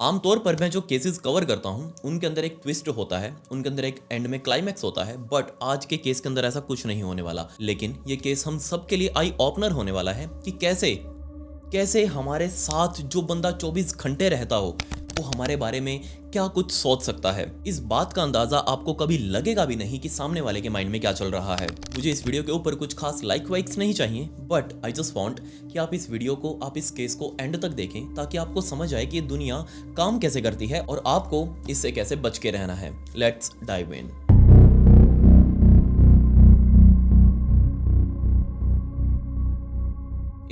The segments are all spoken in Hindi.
आमतौर पर मैं जो केसेस कवर करता हूँ उनके अंदर एक ट्विस्ट होता है, उनके अंदर एक एंड में क्लाइमैक्स होता है। बट आज के केस के अंदर ऐसा कुछ नहीं होने वाला, लेकिन ये केस हम सबके लिए आई ओपनर होने वाला है कि कैसे कैसे हमारे साथ जो बंदा 24 घंटे रहता हो वो हमारे बारे में क्या कुछ सोच सकता है। इस बात का अंदाजा आपको कभी लगेगा भी नहीं कि सामने वाले के माइंड में क्या चल रहा है। मुझे इस वीडियो के ऊपर कुछ खास लाइक वाइक्स नहीं चाहिए, बट आई जस्ट वांट कि आप इस वीडियो को, आप इस केस को एंड तक देखें ताकि आपको समझ आए कि ये दुनिया काम कैसे करती है और आपको इससे कैसे बच के रहना है। Let's dive in.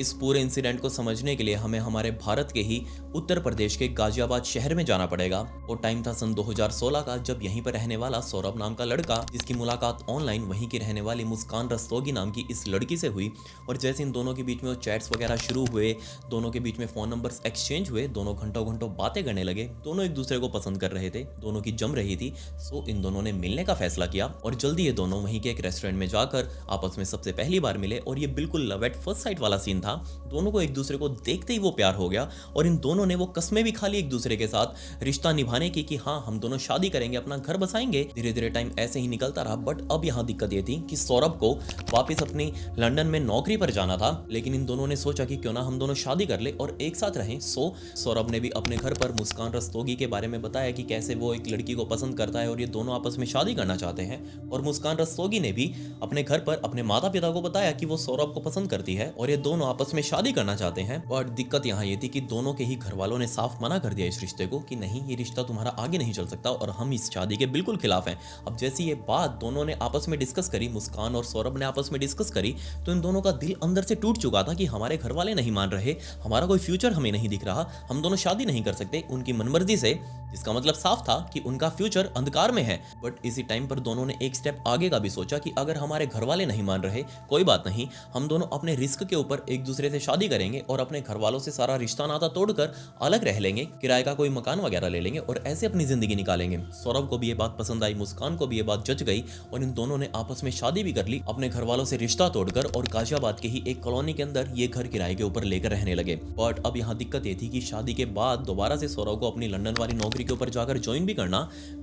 इस पूरे इंसिडेंट को समझने के लिए हमें हमारे भारत के ही उत्तर प्रदेश के गाजियाबाद शहर में जाना पड़ेगा। वो टाइम था सन 2016 का, जब यहीं पर रहने वाला सौरभ नाम का लड़का, जिसकी मुलाकात ऑनलाइन वहीं की रहने वाली मुस्कान रस्तोगी नाम की इस लड़की से हुई। और जैसे इन दोनों के बीच में वो चैट्स वगैरह शुरू हुए, दोनों के बीच में फ़ोन नंबर्स एक्सचेंज हुए, दोनों घंटों घंटों बातें करने लगे, दोनों एक दूसरे को पसंद कर रहे थे, दोनों की जम रही थी। सो इन दोनों ने मिलने का फैसला किया और जल्दी ये दोनों वहीं के एक रेस्टोरेंट में जाकर आपस में सबसे पहली बार मिले। और ये बिल्कुल लव एट फर्स्ट साइट वाला सीन था। दोनों को एक दूसरे को देखते ही वो प्यार हो गया और इन दोनों ने वो कस्में भी खा ली एक दूसरे के साथ रिश्ता निभाने की कि हाँ, हम दोनों शादी करेंगे, अपना घर बसाएंगे। धीरे धीरे टाइम ऐसे ही निकलता रहा। बट अब यहाँ दिक्कत ये थी कि सौरभ को वापस अपनी लंदन में नौकरी पर जाना था, लेकिन इन दोनों ने सोचा कि क्यों ना हम दोनों शादी कर ले और एक साथ रहें। सो सौरभ ने भी अपने घर पर मुस्कान रस्तोगी के बारे में बताया कि कैसे वो एक लड़की को पसंद करता है और ये दोनों आपस में शादी करना चाहते हैं। और मुस्कान रस्तोगी ने भी अपने घर पर अपने माता पिता को बताया कि वो सौरभ को पसंद करती है और ये दोनों आपस में शादी करना चाहते हैं। बट दिक्कत यहाँ ये थी कि दोनों के ही घर वालों ने साफ मना कर दिया इस रिश्ते को कि नहीं, ये रिश्ता तुम्हारा आगे नहीं चल सकता और हम इस शादी के बिल्कुल खिलाफ हैं। अब जैसी ये बात दोनों ने आपस में डिस्कस करी, मुस्कान और सौरभ ने आपस में डिस्कस करी, तो इन दोनों का दिल अंदर से टूट चुका था कि हमारे घर वाले नहीं मान रहे, हमारा कोई फ्यूचर हमें नहीं दिख रहा, हम दोनों शादी नहीं कर सकते उनकी मनमर्जी से, जिसका मतलब साफ था कि उनका फ्यूचर अंधकार में है। बट इसी टाइम पर दोनों ने एक स्टेप आगे का भी सोचा कि अगर हमारे घर वाले नहीं मान रहे, कोई बात नहीं, हम दोनों अपने रिस्क के ऊपर एक दूसरे से शादी करेंगे और अपने घर वालों से सारा रिश्ता नाता तोड़कर अलग रह लेंगे, किराए का कोई मकान वगैरह ले लेंगे और ऐसे अपनी जिंदगी निकालेंगे। सौरभ को भी ये बात पसंद आई, मुस्कान को भी ये बात जच गई और इन दोनों ने आपस में शादी भी कर ली, अपने घर वालों से रिश्ता तोड़कर, और गाजियाबाद के ही एक कॉलोनी के अंदर ये घर किराए के ऊपर लेकर रहने लगे। बट अब यहाँ दिक्कत ये थी कि शादी के बाद दोबारा से सौरभ को अपनी लंदन वाली नौकरी के ऊपर जाकर ज्वाइन भी करना,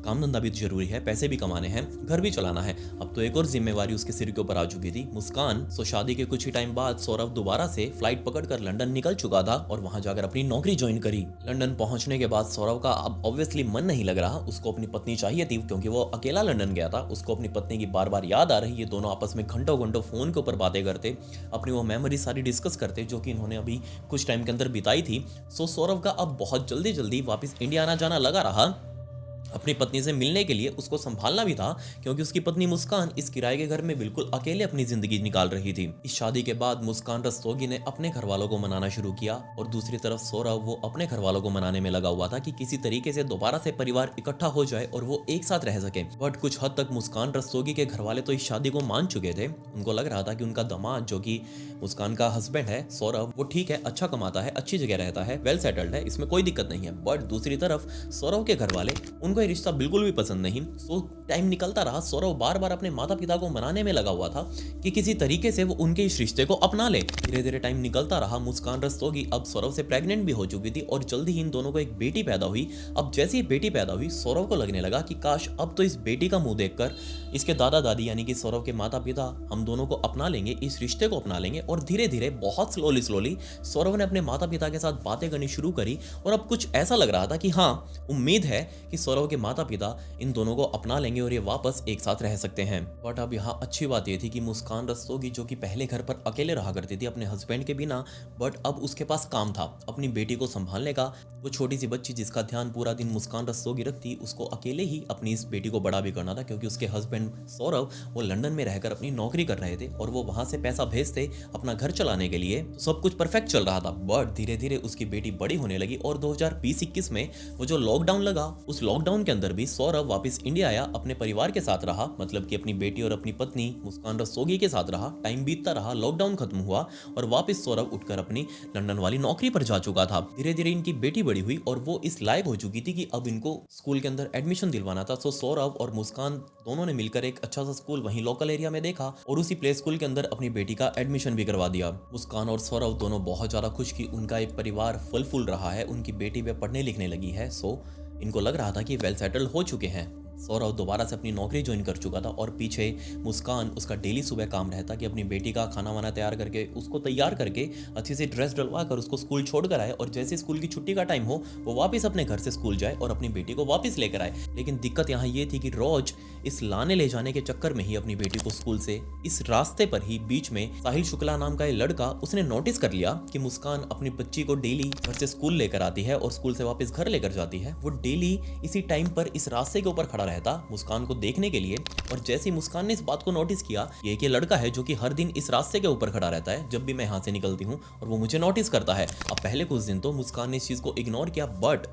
काम धंधा भी जरूरी है, पैसे भी कमाने हैं, घर भी चलाना है। अब तो एक और जिम्मेवारी उसके सिर के ऊपर आ चुकी थी, मुस्कान। सो शादी के कुछ ही टाइम बाद सौरभ दोबारा से फ्लाइट पकड़कर लंदन निकल चुका था और वहां जाकर अपनी नौकरी ज्वाइन करी। लंदन पहुंचने के बाद सौरभ का अब ऑब्वियसली मन नहीं लग रहा, उसको अपनी पत्नी चाहिए थी क्योंकि वो अकेला लंदन गया था। उसको अपनी पत्नी की बार बार याद आ रही। ये दोनों आपस में घंटों घंटों फोन के ऊपर बातें करते, अपनी वो मेमोरी सारी डिस्कस करते जो कि इन्होंने अभी कुछ टाइम के अंदर बिताई थी। सो सौरभ का अब बहुत जल्दी जल्दी वापस इंडिया आना जाना लगा रहा। अपनी पत्नी से मिलने के लिए उसको संभालना भी था क्योंकि उसकी पत्नी मुस्कान इस किराए के घर में बिल्कुल अकेले अपनी जिंदगी निकाल रही थी। इस शादी के बाद मुस्कान रस्तोगी ने अपने घर वालों को मनाना शुरू किया और दूसरी तरफ सौरभ वो अपने घर वालों को मनाने में लगा हुआ था कि किसी तरीके से दोबारा से परिवार इकट्ठा हो जाए और वो एक साथ रह सके। बट कुछ हद तक मुस्कान रस्तोगी के घर वाले तो इस शादी को मान चुके थे। उनको लग रहा था कि उनका दामाद, जो कि मुस्कान का हस्बैंड है सौरभ, वो ठीक है, अच्छा कमाता है, अच्छी जगह रहता है, वेल सेटल्ड है, इसमें कोई दिक्कत नहीं है। बट दूसरी तरफ सौरभ के घर वाले, उनको ये रिश्ता बिल्कुल भी पसंद नहीं। सो टाइम निकलता रहा, सौरभ बार बार अपने माता पिता को मनाने में लगा हुआ था कि किसी तरीके से वो उनके इस रिश्ते को अपना ले। धीरे धीरे टाइम निकलता रहा। मुस्कान रस्तोगी अब सौरभ से प्रेग्नेंट भी हो चुकी थी और जल्दी ही इन दोनों को एक बेटी पैदा हुई। अब जैसे ही बेटी पैदा हुई, सौरभ को लगने लगा कि काश अब तो इस बेटी का मुंह देखकर इसके दादा दादी यानी कि सौरभ के माता पिता हम दोनों को अपना लेंगे, इस रिश्ते को अपना लेंगे। और धीरे धीरे बहुत स्लोली सौरभ ने अपने माता पिता के साथ बातें करनी शुरू करी और अब कुछ ऐसा लग रहा था कि हाँ, उम्मीद है कि सौरभ के माता पिता इन दोनों को अपना लेंगे और ये वापस एक साथ रह सकते हैं। बट अब यहाँ अच्छी बात ये थी कि मुस्कान रस्तोगी, जो कि पहले घर पर अकेले रहा करती थी अपने हस्बैंड के बिना, बट अब उसके पास काम था अपनी बेटी को संभालने का। वो छोटी सी बच्ची जिसका ध्यान पूरा दिन मुस्कान रस्तोगी रखती, उसको अकेले ही अपनी इस बेटी को बड़ा भी करना था क्योंकि उसके हस्बैंड सौरभ वो लंदन में रहकर अपनी नौकरी कर रहे थे और वो वहां से पैसा भेजते अपना घर चलाने के लिए। सब कुछ परफेक्ट चल रहा था। बट धीरे धीरे उसकी बेटी बड़ी होने लगी और 2020-21 में वो जो लॉकडाउन लगा, उस लॉकडाउन लॉकडाउन के अंदर भी सौरभ वापस इंडिया आया, अपने परिवार के साथ रहा, मतलब कि अपनी बेटी और अपनी पत्नी मुस्कान रस्तोगी के साथ रहा। टाइम बीतता रहा, लॉकडाउन खत्म हुआ और वापस सौरभ उठकर अपनी लंदन वाली नौकरी पर जा चुका था। धीरे धीरे इनकी बेटी बड़ी हुई और वो इस लायक हो चुकी थी कि अब इनको स्कूल के अंदर एडमिशन दिलवाना था। सो सौरभ और मुस्कान दोनों ने मिलकर एक अच्छा सा स्कूल वहीं लोकल एरिया में देखा और उसी प्ले स्कूल के अंदर अपनी बेटी का एडमिशन भी करवा दिया। मुस्कान और सौरभ दोनों बहुत ज्यादा खुश कि उनका एक परिवार फल फूल रहा है, उनकी बेटी भी पढ़ने लिखने लगी है। सो इनको लग रहा था कि वेल सेटल्ड हो चुके हैं। सौरभ दोबारा से अपनी नौकरी ज्वाइन कर चुका था और पीछे मुस्कान, उसका डेली सुबह काम रहता कि अपनी बेटी का खाना वाना तैयार करके उसको तैयार करके अच्छी सी ड्रेस डलवा कर उसको स्कूल छोड़ कर आए और जैसे स्कूल की छुट्टी का टाइम हो वो वापस अपने घर से स्कूल जाए और अपनी बेटी को वापस लेकर आए। लेकिन दिक्कत यहाँ ये थी कि रोज इस लाने ले जाने के चक्कर में ही अपनी बेटी को स्कूल से इस रास्ते पर ही बीच में साहिल शुक्ला नाम का ये लड़का, उसने नोटिस कर लिया कि मुस्कान अपनी बच्ची को डेली घर से स्कूल लेकर आती है और स्कूल से वापस घर लेकर जाती है। वो डेली इसी टाइम पर इस रास्ते के ऊपर खड़ा रहता मुस्कान को देखने के लिए। और जैसे ही मुस्कान ने इस बात को नोटिस किया, ये एक लड़का है जो कि हर दिन इस रास्ते के ऊपर खड़ा रहता है जब भी मैं यहाँ से निकलती हूँ और वो मुझे नोटिस करता है। अब पहले कुछ दिन तो मुस्कान ने इस चीज को इग्नोर किया, बट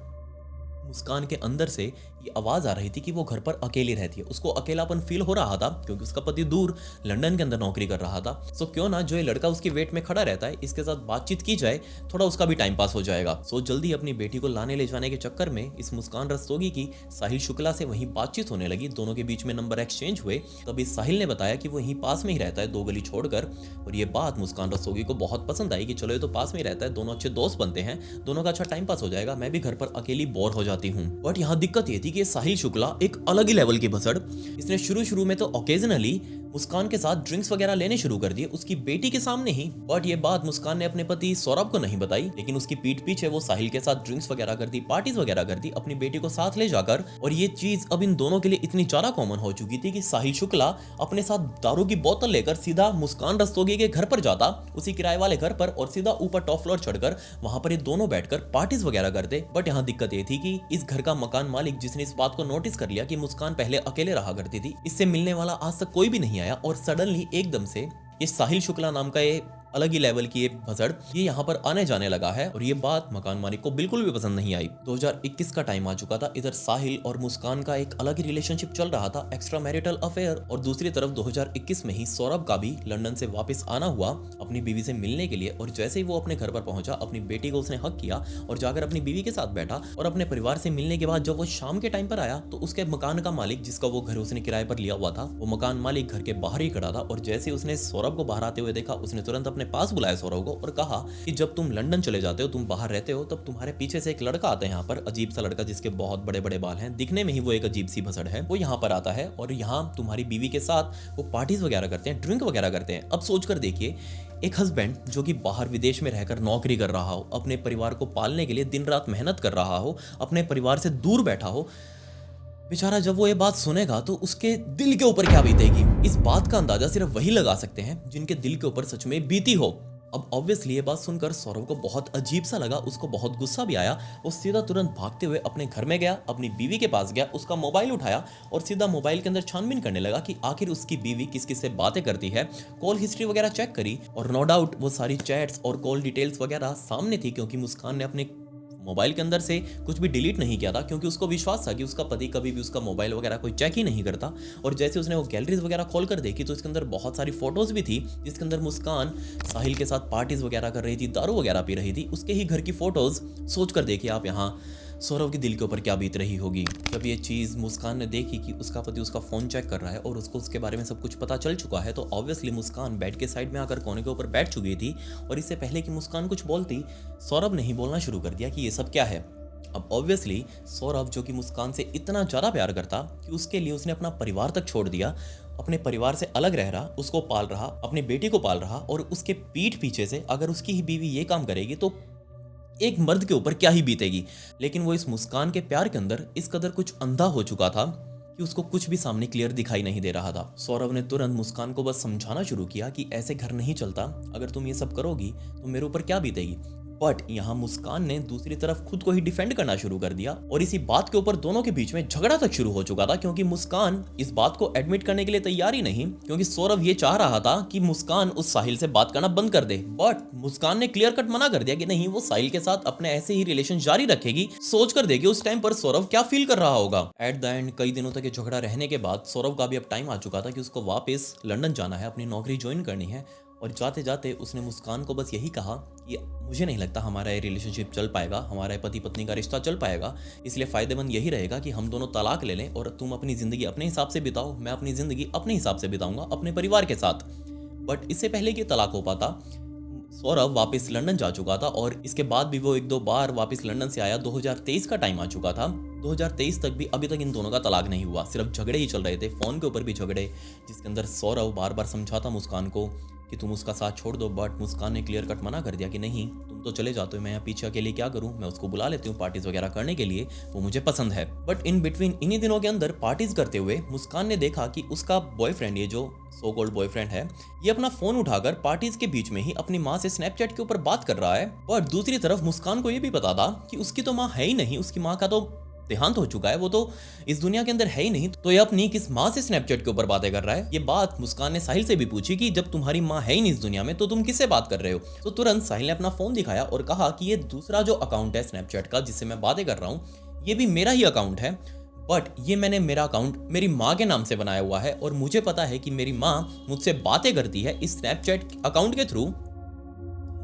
मुस्कान के अंदर से ये आवाज आ रही थी कि वो घर पर अकेली रहती है। उसको अकेलापन फील हो रहा था क्योंकि उसका पति दूर लंदन के अंदर नौकरी कर रहा था। सो क्यों ना जो ये लड़का उसके वेट में खड़ा रहता है, इसके साथ बातचीत की जाए, थोड़ा उसका भी टाइम पास हो जाएगा। सो जल्दी अपनी बेटी को लाने ले जाने के चक्कर में इस मुस्कान रस्तोगी की साहिल शुक्ला से वहीं बातचीत होने लगी। दोनों के बीच में नंबर एक्सचेंज हुए। तभी साहिल ने बताया कि वो यहीं पास में ही रहता है, 2 गली छोड़कर। और ये बात मुस्कान रस्तोगी को बहुत पसंद आई कि चलो ये तो पास में ही रहता है, दोनों अच्छे दोस्त बनते हैं, दोनों का अच्छा टाइम पास हो जाएगा, मैं भी घर पर अकेली बोर हो जाती हूँ। बट यहाँ दिक्कत ये थी कि साहिल शुक्ला एक अलग ही लेवल की भसड़। इसने शुरू में तो ओकेजनली मुस्कान के साथ ड्रिंक्स वगैरह लेने शुरू कर दिए उसकी बेटी के सामने ही। बट ये बात मुस्कान ने अपने पति सौरभ को नहीं बताई, लेकिन उसकी पीठ पीछे वो साहिल के साथ ड्रिंक्स वगैरह करती, पार्टीज वगैरह करती अपनी बेटी को साथ ले जाकर। और ये चीज अब इन दोनों के लिए इतनी ज्यादा कॉमन हो चुकी थी कि साहिल शुक्ला अपने साथ दारू की बोतल लेकर सीधा मुस्कान रस्तोगी के घर पर जाता, उसी किराए वाले घर पर, और सीधा ऊपर टॉप फ्लोर चढ़कर वहां पर ये दोनों बैठकर पार्टीज वगैरह करते। बट यहाँ दिक्कत ये थी कि इस घर का मकान मालिक, जिसने इस बात को नोटिस कर लिया कि मुस्कान पहले अकेले रहा करती थी, इससे मिलने वाला आज तक कोई भी नहीं आया। और सडनली एकदम से ये साहिल शुक्ला नाम का ये अलग ही लेवल की एक भसड़ ये यहाँ पर आने जाने लगा है। और ये बात मकान मालिक को बिल्कुल भी पसंद नहीं आई। 2021 का टाइम आ चुका था। इधर साहिल और मुस्कान का एक अलग ही रिलेशनशिप चल रहा था, एक्स्ट्रा मैरिटल अफेयर। और दूसरी तरफ 2021 में ही सौरभ का भी लंदन से वापस आना हुआ अपनी बीवी से मिलने के लिए। और जैसे ही वो अपने घर पर पहुंचा, अपनी बेटी को उसने हक किया और जाकर अपनी बीवी के साथ बैठा। और अपने परिवार से मिलने के बाद जब वो शाम के टाइम पर आया तो उसके मकान का मालिक, जिसका वो घर उसने किराए पर लिया हुआ था, वो मकान मालिक घर के बाहर ही खड़ा था। और जैसे उसने सौरभ को बाहर आते हुए देखा, उसने तुरंत अपने पास बुलाया सौरभ को और कहा कि जब तुम लंदन चले जाते हो, तुम बाहर रहते हो, तब तुम्हारे पीछे से एक लड़का आता है यहाँ पर, अजीब सा लड़का जिसके बहुत बड़े बड़े बाल हैं, दिखने में ही वो एक अजीब सी भसड़ है। वो यहाँ पर आता है और यहाँ तुम्हारी बीवी के साथ वो पार्टीज वगैरह करते हैं, ड्रिंक वगैरह करते हैं। अब सोचकर देखिए, एक हस्बैंड जो कि बाहर विदेश में रहकर नौकरी कर रहा हो, अपने परिवार को पालने के लिए दिन रात मेहनत कर रहा हो, अपने परिवार से दूर बैठा हो, बेचारा जब वो ये बात सुनेगा तो उसके दिल के ऊपर क्या बीतेगी। इस बात का अंदाजा सिर्फ वही लगा सकते हैं जिनके दिल के ऊपर सच में बीती हो। अब ऑब्वियसली ये बात सुनकर सौरभ को बहुत अजीब सा लगा, उसको बहुत गुस्सा भी आया। वो सीधा तुरंत भागते हुए अपने घर में गया, अपनी बीवी के पास गया, उसका मोबाइल उठाया और सीधा मोबाइल के अंदर छानबीन करने लगा कि आखिर उसकी बीवी किस किस से बातें करती है। कॉल हिस्ट्री वगैरह चेक करी और नो डाउट वो सारी चैट्स और कॉल डिटेल्स वगैरह सामने थी, क्योंकि मुस्कान ने अपने मोबाइल के अंदर से कुछ भी डिलीट नहीं किया था, क्योंकि उसको विश्वास था कि उसका पति कभी भी उसका मोबाइल वगैरह कोई चेक ही नहीं करता। और जैसे उसने वो गैलरीज वगैरह खोल कर देखी तो इसके अंदर बहुत सारी फोटोज भी थी, जिसके अंदर मुस्कान साहिल के साथ पार्टीज वगैरह कर रही थी, दारू वगैरह पी रही थी, उसके ही घर की फोटोज। सोच कर देखिए आप यहाँ सौरभ के दिल के ऊपर क्या बीत रही होगी जब ये चीज़ मुस्कान ने देखी कि उसका पति उसका फ़ोन चेक कर रहा है और उसको उसके बारे में सब कुछ पता चल चुका है। तो ऑब्वियसली मुस्कान बेड के साइड में आकर कोने के ऊपर बैठ चुकी थी। और इससे पहले कि मुस्कान कुछ बोलती, सौरभ ने ही बोलना शुरू कर दिया कि ये सब क्या है। अब ऑब्वियसली सौरभ, जो कि मुस्कान से इतना ज़्यादा प्यार करता कि उसके लिए उसने अपना परिवार तक छोड़ दिया, अपने परिवार से अलग रह रहा, उसको पाल रहा, अपनी बेटी को पाल रहा, और उसके पीठ पीछे से अगर उसकी ही बीवी ये काम करेगी तो एक मर्द के ऊपर क्या ही बीतेगी। लेकिन वो इस मुस्कान के प्यार के अंदर इस कदर कुछ अंधा हो चुका था कि उसको कुछ भी सामने क्लियर दिखाई नहीं दे रहा था। सौरभ ने तुरंत मुस्कान को बस समझाना शुरू किया कि ऐसे घर नहीं चलता, अगर तुम ये सब करोगी तो मेरे ऊपर क्या बीतेगी। बट यहाँ मुस्कान ने दूसरी तरफ खुद को ही डिफेंड करना शुरू कर दिया और इसी बात के ऊपर दोनों के बीच में झगड़ा तक शुरू हो चुका था, क्योंकि मुस्कान इस बात को एडमिट करने के लिए तैयार ही नहीं, क्योंकि सौरभ ये चाह रहा था कि मुस्कान उस साहिल से बात करना बंद कर दे। बट मुस्कान ने क्लियर कट मना कर दिया कि नहीं, वो साहिल के साथ अपने ऐसे ही रिलेशन जारी रखेगी। सोच कर देखिए उस टाइम पर सौरभ क्या फील कर रहा होगा। एट द एंड कई दिनों तक ये झगड़ा रहने के बाद सौरभ का भी अब टाइम आ चुका था कि उसको वापस लंदन जाना है, अपनी नौकरी ज्वाइन करनी है। और जाते जाते उसने मुस्कान को बस यही कहा कि मुझे नहीं लगता हमारा ये रिलेशनशिप चल पाएगा, हमारा पति पत्नी का रिश्ता चल पाएगा, इसलिए फ़ायदेमंद यही रहेगा कि हम दोनों तलाक ले लें और तुम अपनी ज़िंदगी अपने हिसाब से बिताओ, मैं अपनी ज़िंदगी अपने हिसाब से बिताऊंगा अपने परिवार के साथ। बट इससे पहले कि तलाक हो पाता, सौरभ वापस लंदन जा चुका था और इसके बाद भी वो 1-2 बार वापस लंदन से आया। 2023 का टाइम आ चुका था। 2023 तक भी अभी तक इन दोनों का तलाक नहीं हुआ, सिर्फ झगड़े ही चल रहे थे, फ़ोन के ऊपर भी झगड़े, जिसके अंदर सौरभ बार बार समझाता मुस्कान को कि तुम उसका साथ छोड़ दो। बट मुस्कान ने क्लियर कट मना कर दिया कि नहीं, तुम तो चले जाते हो, मैं यहाँ पीछे अकेले क्या करूँ, मैं उसको बुला लेती हूँ पार्टीज वगैरह करने के लिए, वो मुझे पसंद है। बट इन बिटवीन इन्हीं दिनों के अंदर पार्टीज करते हुए मुस्कान ने देखा कि उसका बॉयफ्रेंड, ये जो सो कॉल्ड बॉयफ्रेंड है, ये अपना फोन उठाकर पार्टीज के बीच में ही अपनी माँ से स्नैपचैट के ऊपर बात कर रहा है। बट दूसरी तरफ मुस्कान को ये भी पता था कि उसकी तो माँ है ही नहीं, उसकी माँ का तो देहांत हो चुका है, वो तो इस दुनिया के अंदर है ही नहीं, तो ये अपनी किस माँ से स्नैपचैट के ऊपर बातें कर रहा है। ये बात मुस्कान ने साहिल से भी पूछी कि जब तुम्हारी माँ है ही नहीं इस दुनिया में तो तुम किससे बात कर रहे हो। तो तुरंत साहिल ने अपना फोन दिखाया और कहा कि ये दूसरा जो अकाउंट है स्नैपचैट का जिससे मैं बातें कर रहा हूँ, ये भी मेरा ही अकाउंट है, बट ये मैंने मेरा अकाउंट मेरी माँ के नाम से बनाया हुआ है और मुझे पता है कि मेरी माँ मुझसे बातें करती है इस स्नैपचैट अकाउंट के थ्रू।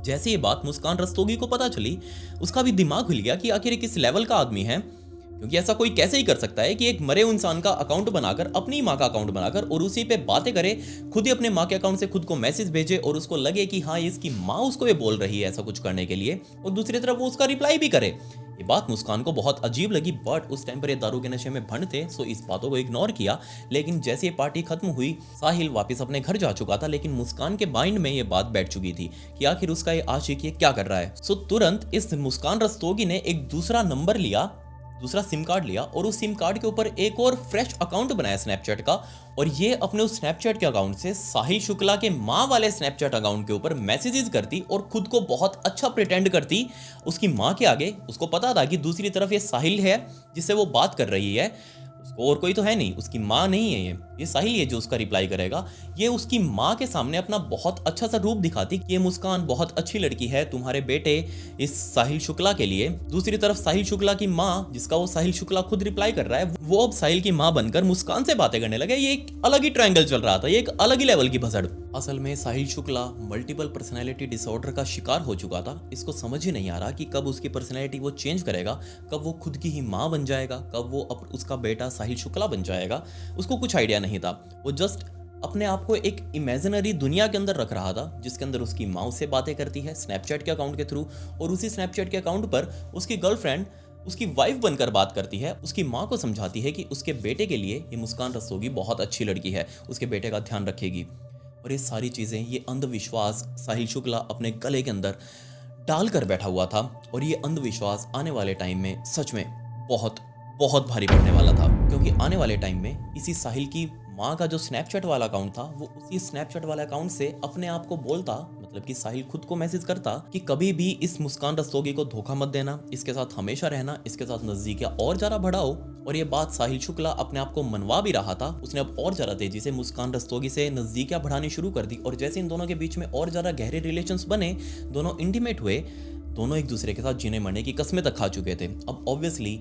जैसे ये बात मुस्कान रस्तोगी को पता चली, उसका भी दिमाग हिल गया कि आखिर किस लेवल का आदमी है, क्योंकि ऐसा कोई कैसे ही कर सकता है कि एक मरे हुए इंसान का अकाउंट बनाकर, अपनी माँ का अकाउंट बनाकर और उसी पे बातें करे, खुद ही अपने माँ के अकाउंट से खुद को मैसेज भेजे और उसको लगे कि हाँ, इसकी माँ उसको ये बोल रही है ऐसा कुछ करने के लिए, और दूसरी तरफ वो उसका रिप्लाई भी करे। ये बात मुस्कान को बहुत अजीब लगी। बट उस टाइम पर ये दारू के नशे में भंड थे, सो इस बातों को इग्नोर किया। लेकिन जैसे ये पार्टी खत्म हुई, साहिल वापस अपने घर जा चुका था, लेकिन मुस्कान के माइंड में ये बात बैठ चुकी थी कि आखिर उसका ये आशिक ये क्या कर रहा है। सो तुरंत इस मुस्कान रस्तोगी ने एक दूसरा नंबर लिया, दूसरा सिम कार्ड लिया और उस सिम कार्ड के ऊपर एक और फ्रेश अकाउंट बनाया स्नैपचैट का, और ये अपने उस स्नैपचैट के अकाउंट से साहिल शुक्ला के माँ वाले स्नैपचैट अकाउंट के ऊपर मैसेजेस करती और खुद को बहुत अच्छा प्रिटेंड करती उसकी माँ के आगे। उसको पता था कि दूसरी तरफ ये साहिल है जिससे वो बात कर रही है, उसको और कोई तो है नहीं, उसकी माँ नहीं है ये साहिल है जो उसका रिप्लाई करेगा। ये उसकी माँ के सामने अपना बहुत अच्छा सा रूप दिखाती कि ये मुस्कान बहुत अच्छी लड़की है तुम्हारे बेटे इस साहिल शुक्ला के लिए। दूसरी तरफ साहिल शुक्ला की माँ, जिसका वो साहिल शुक्ला खुद रिप्लाई कर रहा है, वो अब साहिल की माँ बनकर मुस्कान से बातें करने लगे। ये एक अलग ही ट्रायंगल चल रहा था, ये एक अलग ही लेवल की भसड़। असल में साहिल शुक्ला मल्टीपल पर्सनैलिटी डिसऑर्डर का शिकार हो चुका था। इसको समझ ही नहीं आ रहा कि कब उसकी पर्सनैलिटी वो चेंज करेगा, कब वो खुद की ही माँ बन जाएगा, कब वो उसका बेटा साहिल शुक्ला बन जाएगा। उसको कुछ आइडिया नहीं था। वो जस्ट अपने आप को एक इमेजिनरी दुनिया के अंदर रख रहा था जिसके अंदर उसकी माँ उससे बातें करती है स्नैपचैट के अकाउंट के थ्रू, और उसी स्नैपचैट के अकाउंट पर उसकी गर्लफ्रेंड उसकी वाइफ बनकर बात करती है, उसकी माँ को समझाती है कि उसके बेटे के लिए ये मुस्कान रस्तोगी बहुत अच्छी लड़की है, उसके बेटे का ध्यान रखेगी। और ये सारी चीज़ें, ये अंधविश्वास साहिल शुक्ला अपने गले के अंदर डाल कर बैठा हुआ था, और ये अंधविश्वास आने वाले टाइम में सच में बहुत बहुत भारी पड़ने वाला था, क्योंकि आने वाले टाइम में इसी साहिल की माँ का जो स्नैपचैट वाला अकाउंट था, वो उसी स्नैपचैट वाले अकाउंट से अपने आप को बोलता, मतलब कि साहिल खुद को मैसेज करता कि कभी भी इस मुस्कान रस्तोगी को धोखा मत देना, इसके साथ हमेशा रहना, इसके साथ नजदीकियां और ज्यादा बढ़ाओ। और ये बात साहिल शुक्ला अपने आप को मनवा भी रहा था। उसने अब और ज्यादा तेजी से मुस्कान रस्तोगी से नजदीकियां बढ़ानी शुरू कर दी, और जैसे इन दोनों के बीच में और ज्यादा गहरे रिलेशंस बने, दोनों इंटीमेट हुए, दोनों एक दूसरे के साथ जीने मरने की कस्में तक खा चुके थे। अब ऑब्वियसली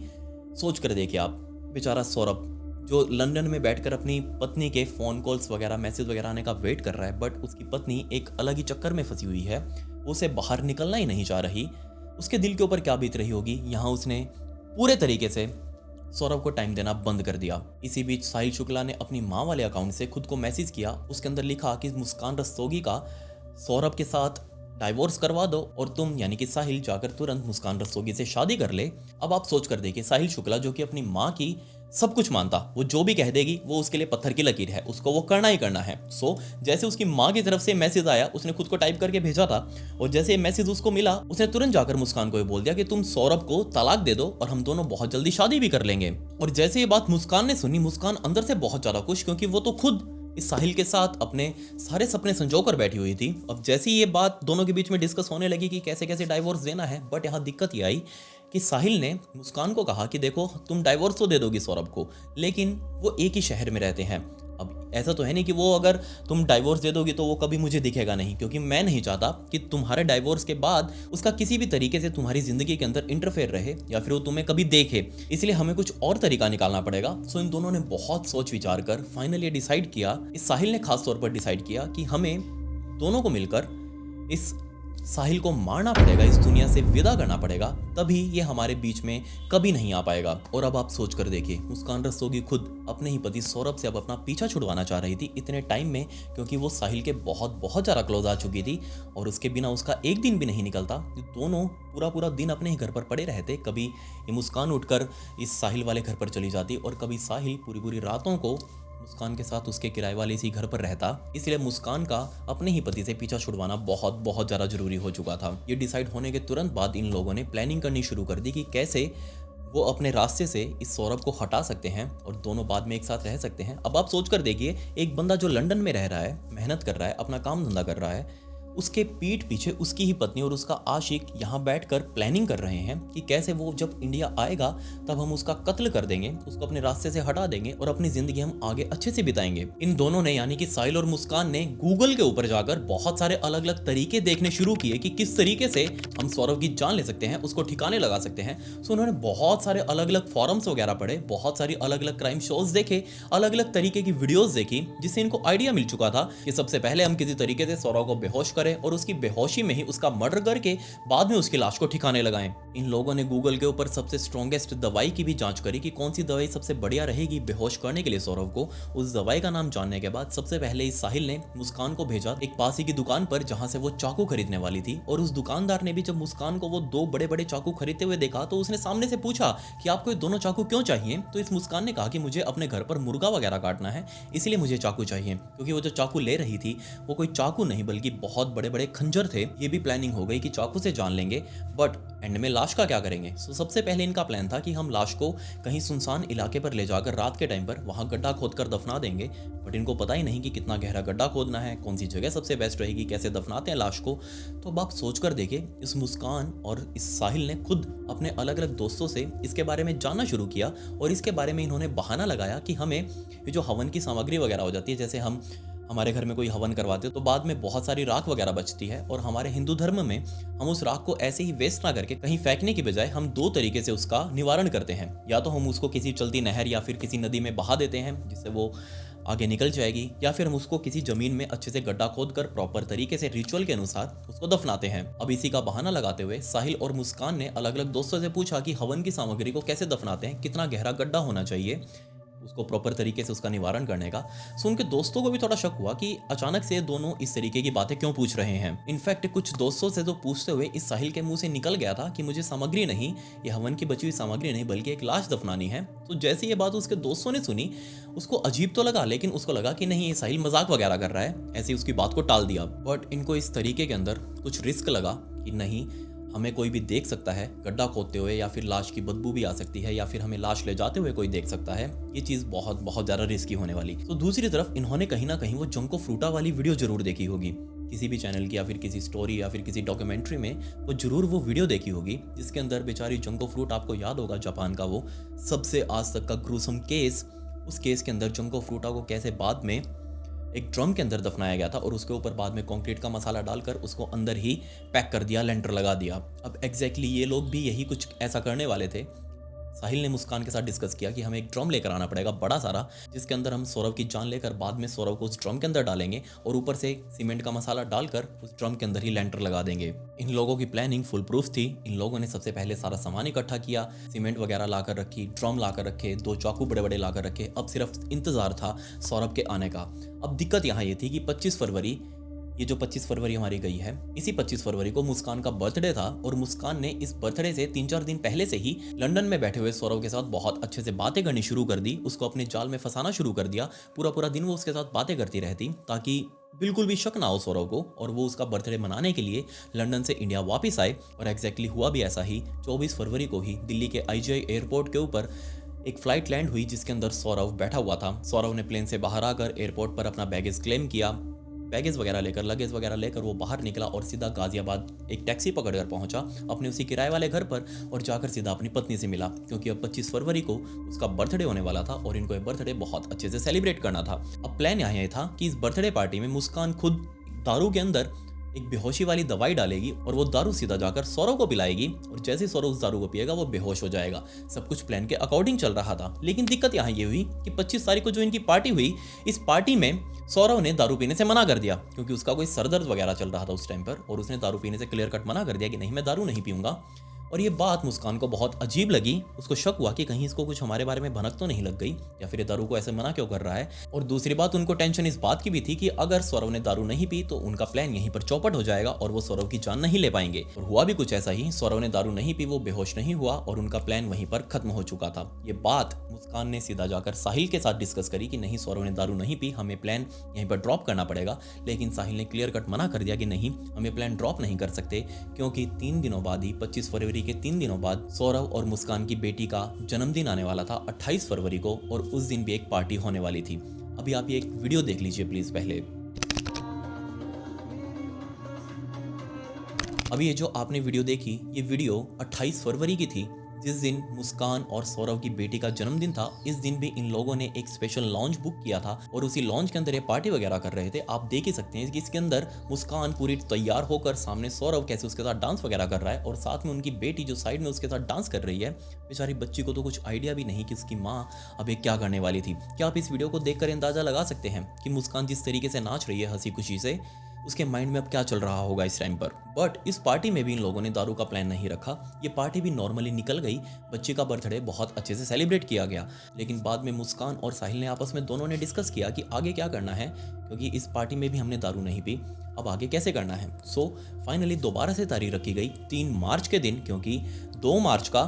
सोच कर देखिए आप, बेचारा सौरभ जो लंदन में बैठकर अपनी पत्नी के फ़ोन कॉल्स वगैरह, मैसेज वगैरह आने का वेट कर रहा है, बट उसकी पत्नी एक अलग ही चक्कर में फंसी हुई है, वो उसे बाहर निकलना ही नहीं चाह रही। उसके दिल के ऊपर क्या बीत रही होगी। यहाँ उसने पूरे तरीके से सौरभ को टाइम देना बंद कर दिया। इसी बीच साहिल शुक्ला ने अपनी माँ वाले अकाउंट से खुद को मैसेज किया, उसके अंदर लिखा कि मुस्कान रस्तोगी का सौरभ के साथ डाइवोर्स करवा दो और तुम यानी कि साहिल जाकर तुरंत मुस्कान रस्तोगी से शादी कर ले। अब आप सोच कर देखिए, साहिल शुक्ला जो कि अपनी माँ की सब कुछ मानता, वो जो भी कह देगी वो उसके लिए पत्थर की लकीर है, उसको वो करना ही करना है। सो जैसे उसकी माँ की तरफ से मैसेज आया, उसने खुद को टाइप करके भेजा था, और जैसे मैसेज उसको मिला, उसने तुरंत जाकर मुस्कान को ये बोल दिया कि तुम सौरभ को तलाक दे दो और हम दोनों बहुत जल्दी शादी भी कर लेंगे। और जैसे ये बात मुस्कान ने सुनी, मुस्कान अंदर से बहुत ज्यादा खुश, क्योंकि वो तो खुद इस साहिल के साथ अपने सारे सपने संजो कर बैठी हुई थी। अब जैसे ही ये बात दोनों के बीच में डिस्कस होने लगी कि कैसे कैसे डाइवोर्स देना है, बट यहाँ दिक्कत ये आई कि साहिल ने मुस्कान को कहा कि देखो तुम डाइवोर्स तो दे दोगी सौरभ को, लेकिन वो एक ही शहर में रहते हैं। अब ऐसा तो है नहीं कि वो अगर तुम डाइवोर्स दे दोगी तो वो कभी मुझे दिखेगा नहीं, क्योंकि मैं नहीं चाहता कि तुम्हारे डाइवोर्स के बाद उसका किसी भी तरीके से तुम्हारी जिंदगी के अंदर इंटरफेयर रहे या फिर वो तुम्हें कभी देखे। इसलिए हमें कुछ और तरीका निकालना पड़ेगा। सो इन दोनों ने बहुत सोच विचार कर फाइनली डिसाइड किया, इस साहिल ने खास तौर पर डिसाइड किया कि हमें दोनों को मिलकर इस साहिल को मारना पड़ेगा, इस दुनिया से विदा करना पड़ेगा, तभी ये हमारे बीच में कभी नहीं आ पाएगा। और अब आप सोच कर देखिए, मुस्कान रस्तोगी खुद अपने ही पति सौरभ से अब अपना पीछा छुड़वाना चाह रही थी इतने टाइम में, क्योंकि वो साहिल के बहुत बहुत ज़्यादा क्लोज आ चुकी थी और उसके बिना उसका एक दिन भी नहीं निकलता। दोनों पूरा पूरा दिन अपने ही घर पर पड़े रहते। कभी ये मुस्कान उठकर इस साहिल वाले घर पर चली जाती और कभी साहिल पूरी पूरी रातों को मुस्कान के साथ उसके किराए वाले इसी घर पर रहता। इसलिए मुस्कान का अपने ही पति से पीछा छुड़वाना बहुत बहुत ज़्यादा जरूरी हो चुका था। ये डिसाइड होने के तुरंत बाद इन लोगों ने प्लानिंग करनी शुरू कर दी कि कैसे वो अपने रास्ते से इस सौरभ को हटा सकते हैं और दोनों बाद में एक साथ रह सकते हैं। अब आप सोच कर देखिए, एक बंदा जो लंदन में रह रहा है, मेहनत कर रहा है, अपना काम धंधा कर रहा है, उसके पीठ पीछे उसकी ही पत्नी और उसका आशिक यहाँ बैठकर प्लानिंग कर रहे हैं कि कैसे वो जब इंडिया आएगा तब हम उसका कत्ल कर देंगे, उसको अपने रास्ते से हटा देंगे और अपनी जिंदगी हम आगे अच्छे से बिताएंगे। इन दोनों ने यानी कि साहिल और मुस्कान ने गूगल के ऊपर जाकर बहुत सारे अलग अलग तरीके देखने शुरू किए कि किस तरीके से हम सौरभ की जान ले सकते हैं, उसको ठिकाने लगा सकते हैं। सो उन्होंने बहुत सारे अलग अलग फॉरम्स वगैरह पढ़े, बहुत सारी अलग अलग क्राइम शोज देखे, अलग अलग तरीके की वीडियोस देखी, जिससे इनको आइडिया मिल चुका था कि सबसे पहले हम किसी तरीके से सौरभ को बेहोश करें और उसकी बेहोशी में ही उसका मर्डर करके बाद में उसकी लाश को ठिकाने लगाएं। इन लोगों ने गूगल के ऊपर सबसे स्ट्रॉन्गेस्ट दवाई की भी जांच करी कि कौन सी दवाई सबसे बढ़िया रहेगी बेहोश करने के लिए सौरभ को। उस दवाई का नाम जानने के बाद सबसे पहले इस साहिल ने मुस्कान को भेजा एक पास ही की दुकान पर जहां से वो चाकू खरीदने वाली थी। और उस दुकानदार ने भी जब मुस्कान को वो दो बड़े बड़े चाकू खरीदते हुए देखा तो उसने सामने से पूछा कि आपको ये दोनों चाकू क्यों चाहिए। तो इस मुस्कान ने कहा कि मुझे अपने घर पर मुर्गा वगैरह काटना है, इसलिए मुझे चाकू चाहिए। क्योंकि वो जो चाकू ले रही थी वो कोई चाकू नहीं बल्कि बहुत बड़े बड़े खंजर थे। ये भी प्लानिंग हो गई कि चाकू से जान लेंगे, बट एंड में लाश का क्या करेंगे। सो सबसे पहले इनका प्लान था कि हम लाश को कहीं सुनसान इलाके पर ले जाकर रात के टाइम पर वहां गड्ढा खोदकर दफना देंगे। बट इनको पता ही नहीं कि कितना गहरा गड्ढा खोदना है, कौन सी जगह सबसे बेस्ट रहेगी, कैसे दफनाते हैं लाश को। तो अब आप सोच कर देखिए, इस मुस्कान और इस साहिल ने खुद अपने अलग अलग दोस्तों से इसके बारे में जानना शुरू किया और इसके बारे में इन्होंने बहाना लगाया कि हमें ये जो हवन की सामग्री वगैरह हो जाती है, जैसे हमारे घर में कोई हवन करवाते तो बाद में बहुत सारी राख वगैरह बचती है और हमारे हिंदू धर्म में हम उस राख को ऐसे ही वेस्ट ना करके कहीं फेंकने की बजाय हम दो तरीके से उसका निवारण करते हैं। या तो हम उसको किसी चलती नहर या फिर किसी नदी में बहा देते हैं जिससे वो आगे निकल जाएगी, या फिर हम उसको किसी जमीन में अच्छे से गड्ढा खोदकर प्रॉपर तरीके से रिचुअल के अनुसार उसको दफनाते हैं। अब इसी का बहाना लगाते हुए साहिल और मुस्कान ने अलग अलग दोस्तों से पूछा कि हवन की सामग्री को कैसे दफनाते हैं, कितना गहरा गड्ढा होना चाहिए उसको प्रॉपर तरीके से उसका निवारण करने का। सो उनके दोस्तों को भी थोड़ा शक हुआ कि अचानक से दोनों इस तरीके की बातें क्यों पूछ रहे हैं। इनफैक्ट कुछ दोस्तों से तो पूछते हुए इस साहिल के मुंह से निकल गया था कि मुझे सामग्री नहीं, ये हवन की बची हुई सामग्री नहीं बल्कि एक लाश दफनानी है। तो जैसे ये बात उसके दोस्तों ने सुनी, उसको अजीब तो लगा, लेकिन उसको लगा कि नहीं, ये साहिल मजाक वगैरह कर रहा है, ऐसे उसकी बात को टाल दिया। बट इनको इस तरीके के अंदर कुछ रिस्क लगा कि नहीं, हमें कोई भी देख सकता है गड्ढा खोदते हुए, या फिर लाश की बदबू भी आ सकती है, या फिर हमें लाश ले जाते हुए कोई देख सकता है। ये चीज़ बहुत बहुत ज़्यादा रिस्की होने वाली। तो दूसरी तरफ इन्होंने कहीं ना कहीं वो जंको फ्रूटा वाली वीडियो जरूर देखी होगी, किसी भी चैनल की या फिर किसी स्टोरी या फिर किसी डॉक्यूमेंट्री में वो जरूर वो वीडियो देखी होगी, जिसके अंदर बेचारी जंको फ्रूट, आपको याद होगा जापान का वो सबसे आज तक का ग्रूसम केस, उस केस के अंदर जंको फ्रूटा को कैसे बाद में एक ड्रम के अंदर दफनाया गया था और उसके ऊपर बाद में कंक्रीट का मसाला डालकर उसको अंदर ही पैक कर दिया, लेंटर लगा दिया। अब एग्जैक्टली ये लोग भी यही कुछ ऐसा करने वाले थे। साहिल ने मुस्कान के साथ डिस्कस किया कि हमें एक ड्रम लेकर आना पड़ेगा बड़ा सारा, जिसके अंदर हम सौरभ की जान लेकर बाद में सौरभ को उस ड्रम के अंदर डालेंगे और ऊपर से सीमेंट का मसाला डालकर उस ड्रम के अंदर ही लेंटर लगा देंगे। इन लोगों की प्लानिंग फुल प्रूफ थी। इन लोगों ने सबसे पहले सारा सामान इकट्ठा किया, सीमेंट वगैरह लाकर रखी, ड्रम लाकर रखे, 2 चाकू बड़े बड़े लाकर रखे। अब सिर्फ इंतजार था सौरभ के आने का। अब दिक्कत यहाँ ये थी कि 25 फरवरी, ये जो 25 फरवरी हमारी गई है, इसी 25 फरवरी को मुस्कान का बर्थडे था और मुस्कान ने इस बर्थडे से 3-4 दिन पहले से ही लंदन में बैठे हुए सौरभ के साथ बहुत अच्छे से बातें करनी शुरू कर दी, उसको अपने जाल में फंसाना शुरू कर दिया। पूरा पूरा दिन वो उसके साथ बातें करती रहती ताकि बिल्कुल भी शक ना हो सौरभ को, और वो उसका बर्थडे मनाने के लिए लंदन से इंडिया वापस आए। और एग्जैक्टली हुआ भी ऐसा ही। 24 फरवरी को ही दिल्ली के IGI एयरपोर्ट के ऊपर एक फ्लाइट लैंड हुई जिसके अंदर सौरव बैठा हुआ था। सौरव ने प्लेन से बाहर आकर एयरपोर्ट पर अपना बैगेज क्लेम किया। बैगेज वगैरह लेकर, लगेज वगैरह लेकर वो बाहर निकला और सीधा गाजियाबाद एक टैक्सी पकड़कर पहुंचा अपने उसी किराए वाले घर पर और जाकर सीधा अपनी पत्नी से मिला, क्योंकि अब 25 फरवरी को उसका बर्थडे होने वाला था और इनको ये बर्थडे बहुत अच्छे से सेलिब्रेट करना था। अब प्लान यहाँ ये था कि इस बर्थडे पार्टी में मुस्कान खुद दारू के अंदर एक बेहोशी वाली दवाई डालेगी और वो दारू सीधा जाकर सौरव को पिलाएगी और जैसे ही सौरव उस दारू को पिएगा वो बेहोश हो जाएगा। सब कुछ प्लान के अकॉर्डिंग चल रहा था, लेकिन दिक्कत यहाँ ये हुई कि 25 तारीख को जो इनकी पार्टी हुई, इस पार्टी में सौरव ने दारू पीने से मना कर दिया, क्योंकि उसका कोई सरदर्द वगैरह चल रहा था उस टाइम पर और उसने दारू पीने से क्लियर कट मना कर दिया कि नहीं, मैं दारू नहीं पीऊंगा। और ये बात मुस्कान को बहुत अजीब लगी। उसको शक हुआ कि कहीं इसको कुछ हमारे बारे में भनक तो नहीं लग गई, या फिर ये दारू को ऐसे मना क्यों कर रहा है। और दूसरी बात, उनको टेंशन इस बात की भी थी कि अगर सौरव ने दारू नहीं पी तो उनका प्लान यहीं पर चौपट हो जाएगा और वो सौरव की जान नहीं ले पाएंगे। और हुआ भी कुछ ऐसा ही, सौरव ने दारू नहीं पी, वो बेहोश नहीं हुआ और उनका प्लान वहीं पर खत्म हो चुका था। ये बात मुस्कान ने सीधा जाकर साहिल के साथ डिस्कस करी कि नहीं, सौरव ने दारू नहीं पी, हमें प्लान यहीं पर ड्रॉप करना पड़ेगा। लेकिन साहिल ने क्लियर कट मना कर दिया कि नहीं, हमें प्लान ड्रॉप नहीं कर सकते, क्योंकि 3 दिनों बाद ही 25 फरवरी के 3 दिनों बाद सौरव और मुस्कान की बेटी का जन्मदिन आने वाला था 28 फरवरी को, और उस दिन भी एक पार्टी होने वाली थी। अभी आप ये एक वीडियो देख लीजिए प्लीज पहले। अभी ये जो आपने वीडियो देखी, ये वीडियो 28 फरवरी की थी, जिस दिन मुस्कान और सौरव की बेटी का जन्मदिन था। इस दिन भी इन लोगों ने एक स्पेशल लॉन्च बुक किया था और उसी लॉन्च के अंदर ये पार्टी वगैरह कर रहे थे। आप देख ही सकते हैं कि इसके अंदर मुस्कान पूरी तैयार होकर सामने सौरव कैसे उसके साथ डांस वगैरह कर रहा है और साथ में उनकी बेटी जो साइड में उसके साथ डांस कर रही है। बेचारी बच्ची को तो कुछ आइडिया भी नहीं कि उसकी माँ अब एक क्या करने वाली थी। क्या आप इस वीडियो को देखकर अंदाजा लगा सकते हैं कि मुस्कान जिस तरीके से नाच रही है हंसी खुशी से, उसके माइंड में अब क्या चल रहा होगा इस टाइम पर। बट इस पार्टी में भी इन लोगों ने दारू का प्लान नहीं रखा। ये पार्टी भी नॉर्मली निकल गई, बच्चे का बर्थडे बहुत अच्छे से सेलिब्रेट किया गया। लेकिन बाद में मुस्कान और साहिल ने आपस में दोनों ने डिस्कस किया कि आगे क्या करना है, क्योंकि इस पार्टी में भी हमने दारू नहीं पी, अब आगे कैसे करना है। सो फाइनली दोबारा से तारीख रखी गई 3 मार्च के दिन, क्योंकि 2 मार्च का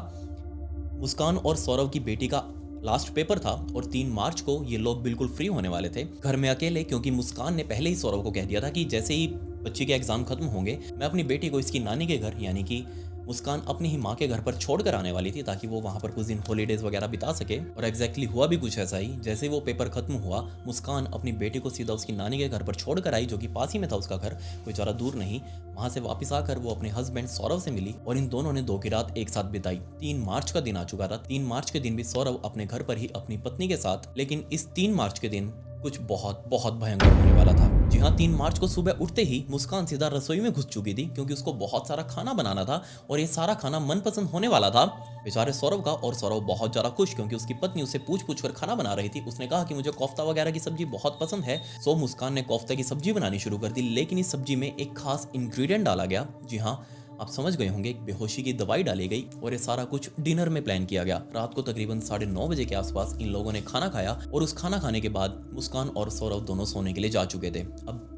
मुस्कान और सौरव की बेटी का लास्ट पेपर था और 3 मार्च को ये लोग बिल्कुल फ्री होने वाले थे घर में अकेले, क्योंकि मुस्कान ने पहले ही सौरव को कह दिया था कि जैसे ही बच्चे के एग्जाम खत्म होंगे मैं अपनी बेटी को इसकी नानी के घर, यानी कि मुस्कान अपनी ही माँ के घर पर छोड़कर आने वाली थी, ताकि वो वहाँ पर कुछ दिन हॉलीडेज वगैरह बिता सके। और एग्जैक्टली हुआ भी कुछ ऐसा ही। जैसे ही वो पेपर खत्म हुआ, मुस्कान अपनी बेटी को सीधा उसकी नानी के घर पर छोड़कर आई, जो कि पास ही में था उसका घर, कोई ज़्यादा दूर नहीं। वहाँ से वापस आकर वो अपने हस्बैंड सौरव से मिली और इन दोनों ने 2 की रात एक साथ बिताई। 3 मार्च का दिन आ चुका था। 3 मार्च के दिन भी सौरव अपने घर पर ही अपनी पत्नी के साथ, लेकिन इस 3 मार्च के दिन कुछ बहुत बहुत भयंकर होने वाला था। जी हाँ, 3 मार्च को सुबह उठते ही मुस्कान सीधा रसोई में घुस चुकी थी, क्योंकि उसको बहुत सारा खाना बनाना था और ये सारा खाना मनपसंद होने वाला था बेचारे सौरव का। और सौरव बहुत ज़्यादा खुश, क्योंकि उसकी पत्नी उसे पूछ पूछ कर खाना बना रही थी। उसने कहा कि मुझे कोफ्ता वगैरह की सब्जी बहुत पसंद है। सो मुस्कान ने कोफ्ता की सब्जी बनानी शुरू कर दी, लेकिन इस सब्जी में एक खास इंग्रेडिएंट डाला गया। जी हाँ, आप समझ गए होंगे, एक बेहोशी की दवाई डाली गई और ये सारा कुछ डिनर में प्लान किया गया। रात को तकरीबन 9:30 बजे के आसपास इन लोगों ने खाना खाया और उस खाना खाने के बाद मुस्कान और सौरव दोनों सोने के लिए जा चुके थे। अब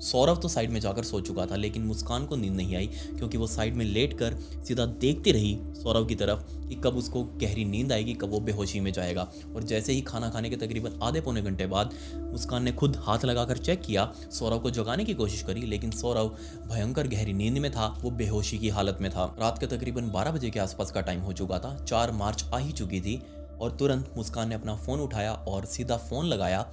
सौरव तो साइड में जाकर सो चुका था, लेकिन मुस्कान को नींद नहीं आई, क्योंकि वो साइड में लेटकर सीधा देखती रही सौरव की तरफ कि कब उसको गहरी नींद आएगी, कब वो बेहोशी में जाएगा। और जैसे ही खाना खाने के तकरीबन आधे पौने घंटे बाद मुस्कान ने खुद हाथ लगाकर चेक किया, सौरव को जगाने की कोशिश करी, लेकिन सौरव भयंकर गहरी नींद में था, वो बेहोशी की हालत में था। रात के तकरीबन 12 बजे के आसपास का टाइम हो चुका था। 4 मार्च आ ही चुकी थी और तुरंत मुस्कान ने अपना फ़ोन उठाया और सीधा फ़ोन लगाया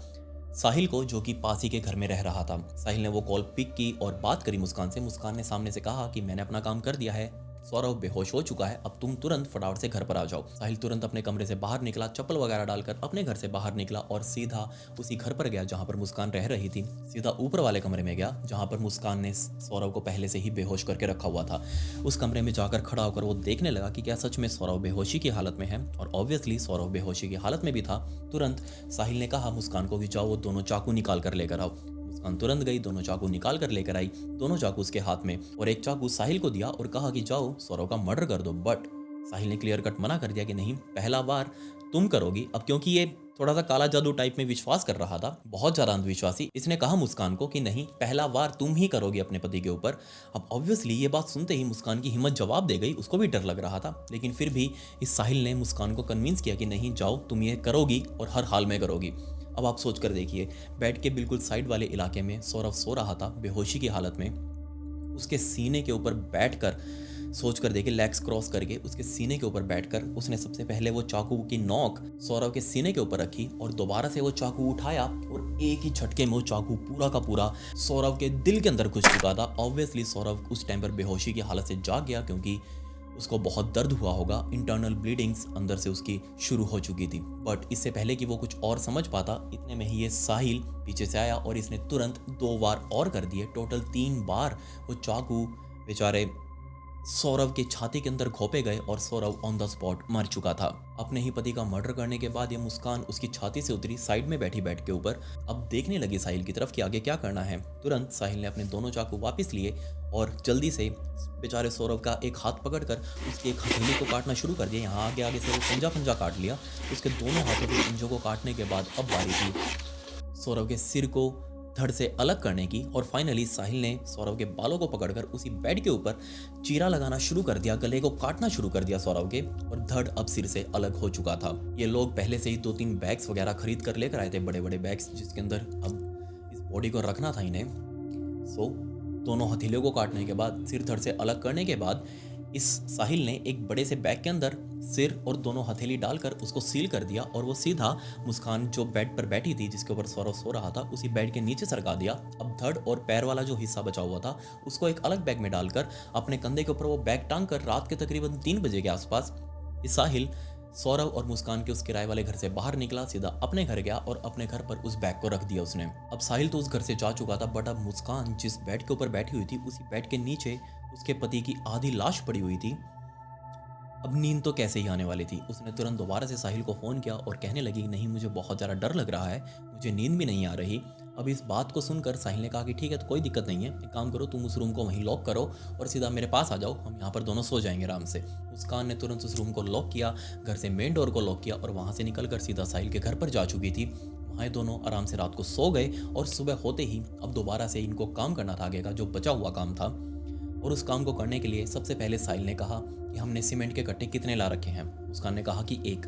साहिल को, जो कि पास ही के घर में रह रहा था। साहिल ने वो कॉल पिक की और बात करी मुस्कान से। मुस्कान ने सामने से कहा कि मैंने अपना काम कर दिया है, सौरव बेहोश हो चुका है, अब तुम तुरंत फटाफट से घर पर आ जाओ। साहिल तुरंत अपने कमरे से बाहर निकला, चप्पल वगैरह डालकर अपने घर से बाहर निकला और सीधा उसी घर पर गया जहाँ पर मुस्कान रह रही थी। सीधा ऊपर वाले कमरे में गया जहाँ पर मुस्कान ने सौरव को पहले से ही बेहोश करके रखा हुआ था। उस कमरे में जाकर खड़ा होकर वो देखने लगा कि क्या सच में सौरव बेहोशी की हालत में है, और ऑब्वियसली सौरव बेहोशी की हालत में भी था। तुरंत साहिल ने कहा मुस्कान को कि जाओ वो दोनों चाकू निकाल कर लेकर आओ। मुस्कान तुरंत गई, दोनों चाकू निकाल कर लेकर आई। दोनों चाकू उसके हाथ में और एक चाकू साहिल को दिया और कहा कि जाओ सौरव का मर्डर कर दो। बट साहिल ने क्लियर कट मना कर दिया कि नहीं, पहला वार तुम करोगी। अब क्योंकि ये थोड़ा सा काला जादू टाइप में विश्वास कर रहा था, बहुत ज़्यादा अंधविश्वासी, इसने कहा मुस्कान को कि नहीं, पहला वार तुम ही करोगी अपने पति के ऊपर। अब ऑब्वियसली ये बात सुनते ही मुस्कान की हिम्मत जवाब दे गई, उसको भी डर लग रहा था, लेकिन फिर भी इस साहिल ने मुस्कान को कन्विंस किया कि नहीं जाओ, तुम ये करोगी और हर हाल में करोगी। अब आप सोच कर देखिए, बेड के बिल्कुल साइड वाले इलाके में सौरव सो रहा था बेहोशी की हालत में। उसके सीने के ऊपर बैठकर सोच कर देखे, लेग्स क्रॉस करके उसके सीने के ऊपर बैठकर उसने सबसे पहले वो चाकू की नोक सौरव के सीने के ऊपर रखी और दोबारा से वो चाकू उठाया और एक ही झटके में वो चाकू पूरा का पूरा सौरव के दिल के अंदर घुस चुका था। ऑब्वियसली सौरव उस टाइम पर बेहोशी की हालत से जाग गया, क्योंकि उसको बहुत दर्द हुआ होगा। इंटरनल ब्लीडिंग्स अंदर से उसकी शुरू हो चुकी थी। बट इससे पहले कि वो कुछ और समझ पाता, इतने में ही ये साहिल पीछे से आया और इसने तुरंत 2 बार और कर दिए। टोटल 3 बार वो चाकू बेचारे सौरव के छाती के अंदर घोंपे गए और सौरव ऑन द स्पॉट मर चुका था। अपने ही पति का मर्डर करने के बाद ये मुस्कान उसकी छाती से उतरी, साइड में बैठी बेड के ऊपर। अब देखने लगी साहिल की तरफ कि आगे क्या करना है। तुरंत साहिल ने अपने दोनों चाकू वापस लिए और जल्दी से बेचारे सौरव का एक हाथ पकड़कर उसकी एक हथेली को काटना शुरू कर दिया। यहाँ आगे आगे से वो पंजा पंजा काट लिया। उसके दोनों हाथों के पंजों को काटने के बाद अब बारी थी सौरव के सिर को धड़ से अलग करने की। और फाइनली साहिल ने सौरव के बालों को पकड़कर उसी बेड के ऊपर चीरा लगाना शुरू कर दिया, गले को काटना शुरू कर दिया सौरव के, और धड़ अब सिर से अलग हो चुका था। ये लोग पहले से ही 2-3 बैग्स वगैरह खरीद कर लेकर आए थे, बड़े बड़े बैग्स, जिसके अंदर अब इस बॉडी को रखना था इन्हें। दोनों हथेलियों को काटने के बाद, सिर धड़ से अलग करने के बाद, इस साहिल ने एक बड़े से बैग के अंदर सिर और दोनों हथेली डालकर उसको सील कर दिया और वो सीधा मुस्कान जो बेड पर बैठी थी, जिसके ऊपर सौरव सो रहा था, उसी बेड के नीचे सरका दिया। अब धड़ और पैर वाला जो हिस्सा बचा हुआ था उसको एक अलग बैग में डालकर अपने कंधे के ऊपर वो बैग टांग कर रात के तकरीबन 3 बजे के आसपास इस साहिल सौरव और मुस्कान के उस किराए वाले घर से बाहर निकला, सीधा अपने घर गया और अपने घर पर उस बैग को रख दिया उसने। अब साहिल तो उस घर से जा चुका था, बट अब मुस्कान जिस बेड के ऊपर बैठी हुई थी, उसी बेड के नीचे उसके पति की आधी लाश पड़ी हुई थी। अब नींद तो कैसे ही आने वाली थी। उसने तुरंत दोबारा से साहिल को फ़ोन किया और कहने लगी, नहीं मुझे बहुत ज़्यादा डर लग रहा है, मुझे नींद भी नहीं आ रही। अब इस बात को सुनकर साहिल ने कहा कि ठीक है, तो कोई दिक्कत नहीं है, एक काम करो, तुम उस रूम को वहीं लॉक करो और सीधा मेरे पास आ जाओ, हम यहाँ पर दोनों सो जाएंगे आराम से। मुस्कान ने तुरंत उस रूम को लॉक किया, घर से मेन डोर को लॉक किया और वहाँ से निकल सीधा साहिल के घर पर जा चुकी थी। वहाँ दोनों आराम से रात को सो गए और सुबह होते ही अब दोबारा से इनको काम करना था आगे का जो बचा हुआ काम था। और उस काम को करने के लिए सबसे पहले साहिल ने कहा कि हमने सीमेंट के कट्टे कितने ला रखे हैं। मुस्कान ने कहा कि 1।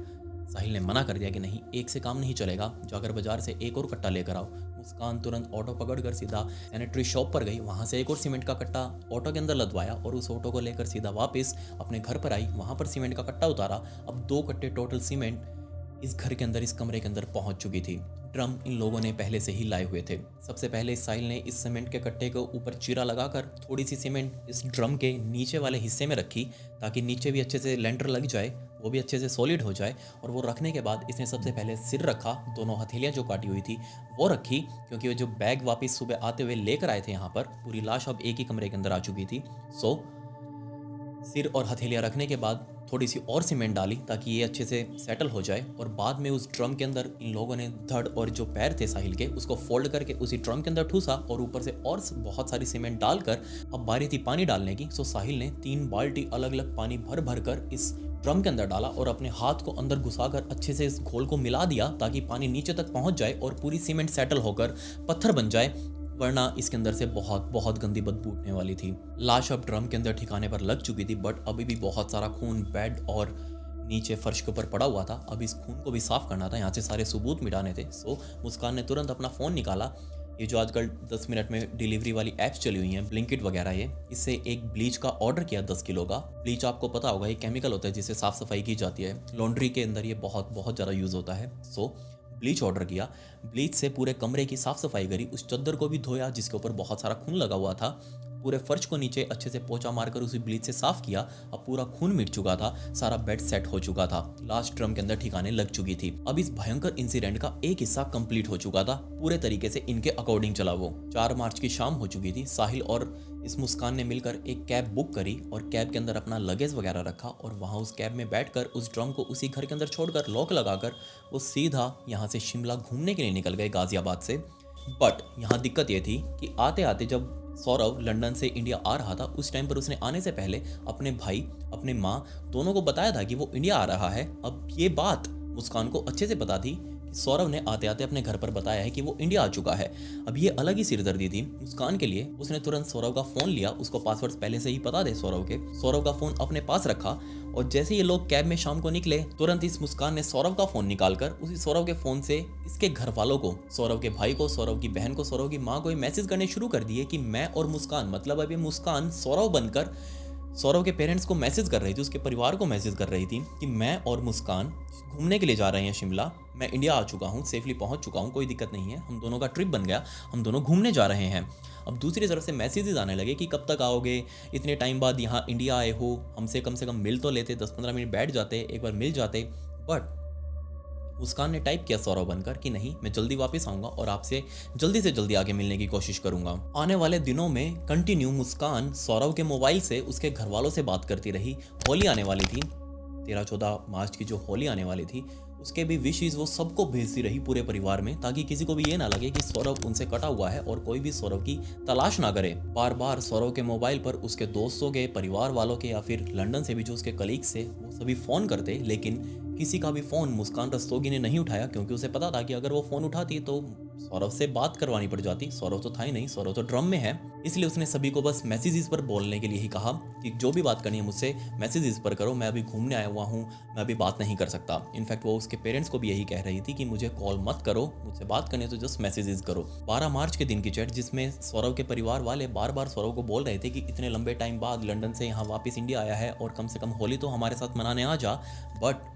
साहिल ने मना कर दिया कि नहीं, 1 से काम नहीं चलेगा, जाकर बाजार से एक और कट्टा लेकर आओ। मुस्कान तुरंत ऑटो पकड़कर सीधा सैनिटरी शॉप पर गई, वहाँ से एक और सीमेंट का कट्टा ऑटो के अंदर लदवाया और उस ऑटो को लेकर सीधा वापस अपने घर पर आई, वहाँ पर सीमेंट का कट्टा उतारा। अब 2 कट्टे टोटल सीमेंट इस घर के अंदर, इस कमरे के अंदर पहुँच चुकी थी। ड्रम इन लोगों ने पहले से ही लाए हुए थे। सबसे पहले साहिल ने इस सीमेंट के कट्टे को ऊपर चीरा लगाकर थोड़ी सी सीमेंट इस ड्रम के नीचे वाले हिस्से में रखी, ताकि नीचे भी अच्छे से लेंटर लग जाए, वो भी अच्छे से सॉलिड हो जाए। और वो रखने के बाद इसने सबसे पहले सिर रखा, दोनों हथेलियाँ जो काटी हुई थी वो रखी, क्योंकि वो जो बैग वापस सुबह आते हुए लेकर आए थे यहाँ पर, पूरी लाश अब एक ही कमरे के अंदर आ चुकी थी। सिर और हथेलियाँ रखने के बाद थोड़ी सी और सीमेंट डाली ताकि ये अच्छे से सेटल हो जाए। और बाद में उस ड्रम के अंदर इन लोगों ने धड़ और जो पैर थे साहिल के, उसको फोल्ड करके उसी ड्रम के अंदर ठूसा और ऊपर से और बहुत सारी सीमेंट डालकर अब बारी थी पानी डालने की। सो साहिल ने 3 बाल्टी अलग अलग पानी भर भर कर इस ड्रम के अंदर डाला और अपने हाथ को अंदर घुसाकर अच्छे से इस घोल को मिला दिया, ताकि पानी नीचे तक पहुंच जाए और पूरी सीमेंट सेटल होकर पत्थर बन जाए, वरना इसके अंदर से बहुत गंदी बदबू उठने वाली थी। लाश अब ड्रम के अंदर ठिकाने पर लग चुकी थी, बट अभी भी बहुत सारा खून बेड और नीचे फर्श के ऊपर पड़ा हुआ था। अब इस खून को भी साफ करना था, यहाँ से सारे सबूत मिटाने थे। मुस्कान ने तुरंत अपना फ़ोन निकाला। ये जो आजकल 10 मिनट में डिलीवरी वाली ऐप्स चली हुई हैं, ब्लिंकिट वगैरह, ये इससे एक ब्लीच का ऑर्डर किया 10 किलो का। ब्लीच आपको पता होगा, ये केमिकल होता है जिससे साफ़ सफाई की जाती है। लॉन्ड्री के अंदर ये बहुत ज़्यादा यूज़ होता है। ब्लीच ऑर्डर किया। ब्लीच से पूरे कमरे की साफ सफाई करी, उस चद्दर को भी धोया जिसके ऊपर बहुत सारा खून लगा हुआ था। पूरे फर्श को नीचे अच्छे से पोंछा मारकर उसी ब्लीच से साफ किया। अब पूरा खून मिट चुका था, सारा बेड सेट हो चुका था, लास्ट ड्रम के अंदर ठिकाने लग चुकी थी। अब इस भयंकर इंसिडेंट का एक हिस्सा कंप्लीट हो चुका था, पूरे तरीके से इनके अकॉर्डिंग चला। वो 4 मार्च की शाम हो चुकी थी। साहिल और इस मुस्कान ने मिलकर एक कैब बुक करी और कैब के अंदर अपना लगेज वगैरह रखा और वहाँ उस कैब में बैठकर उस ड्रम को उसी घर के अंदर छोड़कर लॉक लगाकर वो सीधा यहाँ से शिमला घूमने के लिए निकल गए, गाजियाबाद से। बट यहाँ दिक्कत ये थी कि आते आते जब सौरव लंदन से इंडिया आ रहा था, उस टाइम पर उसने आने से पहले अपने भाई, अपने माँ दोनों को बताया था कि वो इंडिया आ रहा है। अब ये बात मुस्कान को अच्छे से पता थी कि सौरव ने आते आते अपने घर पर बताया है कि वो इंडिया आ चुका है। अब ये अलग ही सिरदर्दी थी मुस्कान के लिए। उसने तुरंत सौरव का फ़ोन लिया, उसको पासवर्ड्स पहले से ही पता थे सौरव के। सौरव का फ़ोन अपने पास रखा और जैसे ये लोग कैब में शाम को निकले, तुरंत इस मुस्कान ने सौरव का फ़ोन निकालकर उसी सौरव के फ़ोन से इसके घर वालों को, सौरव के भाई को, सौरव की बहन को, सौरव की माँ को मैसेज करने शुरू कर दिए कि मैं और मुस्कान, मतलब अब ये मुस्कान सौरव बनकर सौरव के पेरेंट्स को मैसेज कर रही थी, उसके परिवार को मैसेज कर रही थी कि मैं और मुस्कान घूमने के लिए जा रहे हैं शिमला, मैं इंडिया आ चुका हूँ, सेफली पहुँच चुका हूँ, कोई दिक्कत नहीं है, हम दोनों का ट्रिप बन गया, हम दोनों घूमने जा रहे हैं। अब दूसरी तरफ से मैसेजेस आने लगे कि कब तक आओगे, इतने टाइम बाद यहाँ इंडिया आए हो, हमसे कम से कम मिल तो लेते, 10-15 मिनट बैठ जाते, एक बार मिल जाते। बट मुस्कान ने टाइप किया सौरव बनकर कि नहीं, मैं जल्दी वापस आऊंगा और आपसे जल्दी से जल्दी आके मिलने की कोशिश करूंगा। आने वाले दिनों में कंटिन्यू मुस्कान सौरव के मोबाइल से उसके घर वालों से बात करती रही। होली आने वाली थी, 13-14 मार्च की जो होली आने वाली थी, उसके भी विशेष वो सबको भेजती रही पूरे परिवार में, ताकि किसी को भी ये ना लगे कि सौरव उनसे कटा हुआ है और कोई भी सौरव की तलाश ना करे। बार बार सौरव के मोबाइल पर उसके दोस्तों के, परिवार वालों के या फिर लंदन से भी जो उसके कलीग्स थे वो सभी फ़ोन करते, लेकिन किसी का भी फ़ोन मुस्कान रस्तोगी ने नहीं उठाया, क्योंकि उसे पता था कि अगर वो फ़ोन उठाती तो सौरव से बात करवानी पड़ जाती। सौरव तो था ही नहीं, सौरव तो ड्रम में है। इसलिए उसने सभी को बस मैसेजेस पर बोलने के लिए ही कहा कि जो भी बात करनी है मुझसे मैसेजेस पर करो, मैं अभी घूमने आया हुआ हूँ, मैं अभी बात नहीं कर सकता। इनफैक्ट वो उसके पेरेंट्स को भी यही कह रही थी कि मुझे कॉल मत करो, मुझसे बात करनी है तो जस्ट मैसेजेस करो। 12 मार्च के दिन की चैट, जिसमें सौरव के परिवार वाले बार बार सौरव को बोल रहे थे कि इतने लंबे टाइम बाद लंदन से यहाँ वापस इंडिया आया है और कम से कम होली तो हमारे साथ मनाने आ जा। बट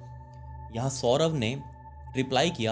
यहाँ सौरव ने रिप्लाई किया,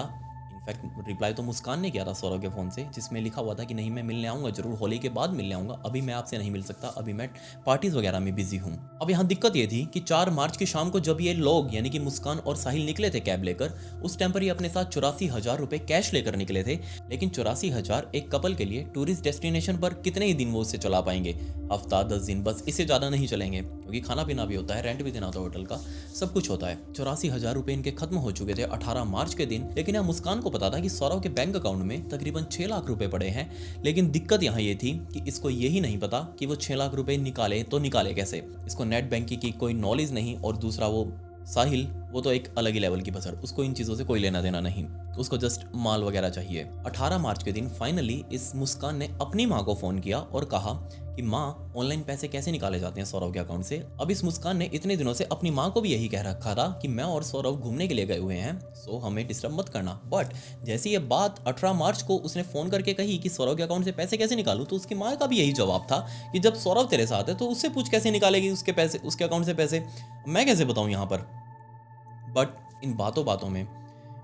इनफैक्ट रिप्लाई तो मुस्कान ने किया था सौरव के फ़ोन से, जिसमें लिखा हुआ था कि नहीं, मैं मिलने आऊँगा जरूर, होली के बाद मिलने आऊँगा, अभी मैं आपसे नहीं मिल सकता, अभी मैं पार्टीज़ वगैरह में बिजी हूँ। अब यहाँ दिक्कत ये थी कि 4 मार्च की शाम को जब ये लोग यानी कि मुस्कान और साहिल निकले थे कैब लेकर, उस टाइम पर ये अपने साथ 84,000 रुपये कैश लेकर निकले थे। लेकिन 84,000 एक कपल के लिए टूरिस्ट डेस्टिनेशन पर कितने ही दिन वो उससे चला पाएंगे? हफ्ता 10 दिन, बस, इससे ज़्यादा नहीं चलेंगे, क्योंकि खाना पीना भी होता है, रेंट भी देना होता है होटल का, सब कुछ होता है। 84,000 रुपये इनके खत्म हो चुके थे 18 मार्च के दिन। लेकिन यहाँ मुस्कान को पता था कि सौरव के बैंक अकाउंट में तकरीबन 6 लाख रुपए पड़े हैं। लेकिन दिक्कत यहाँ ये थी कि इसको यही नहीं पता कि वो 6 लाख रुपए निकाले तो निकाले कैसे। इसको नेट बैंकिंग की कोई नॉलेज नहीं, और दूसरा वो साहिल, वो तो एक अलग ही लेवल की बसर, उसको इन चीज़ों से कोई लेना देना नहीं, उसको जस्ट माल वगैरह चाहिए। 18 मार्च के दिन फाइनली इस मुस्कान ने अपनी माँ को फ़ोन किया और कहा कि माँ, ऑनलाइन पैसे कैसे निकाले जाते हैं सौरव के अकाउंट से। अब इस मुस्कान ने इतने दिनों से अपनी माँ को भी यही कह रखा था कि मैं और सौरव घूमने के लिए गए हुए हैं, सो हमें डिस्टर्ब मत करना। बट जैसे ये बात 18 मार्च को उसने फ़ोन करके कही कि सौरव के अकाउंट से पैसे कैसे निकालूं, तो उसकी माँ का भी यही जवाब था कि जब सौरव तेरे साथ है तो उससे पूछ कैसे निकालेगी उसके पैसे, उसके अकाउंट से पैसे, मैं कैसे बताऊँ यहाँ पर। बट इन बातों बातों में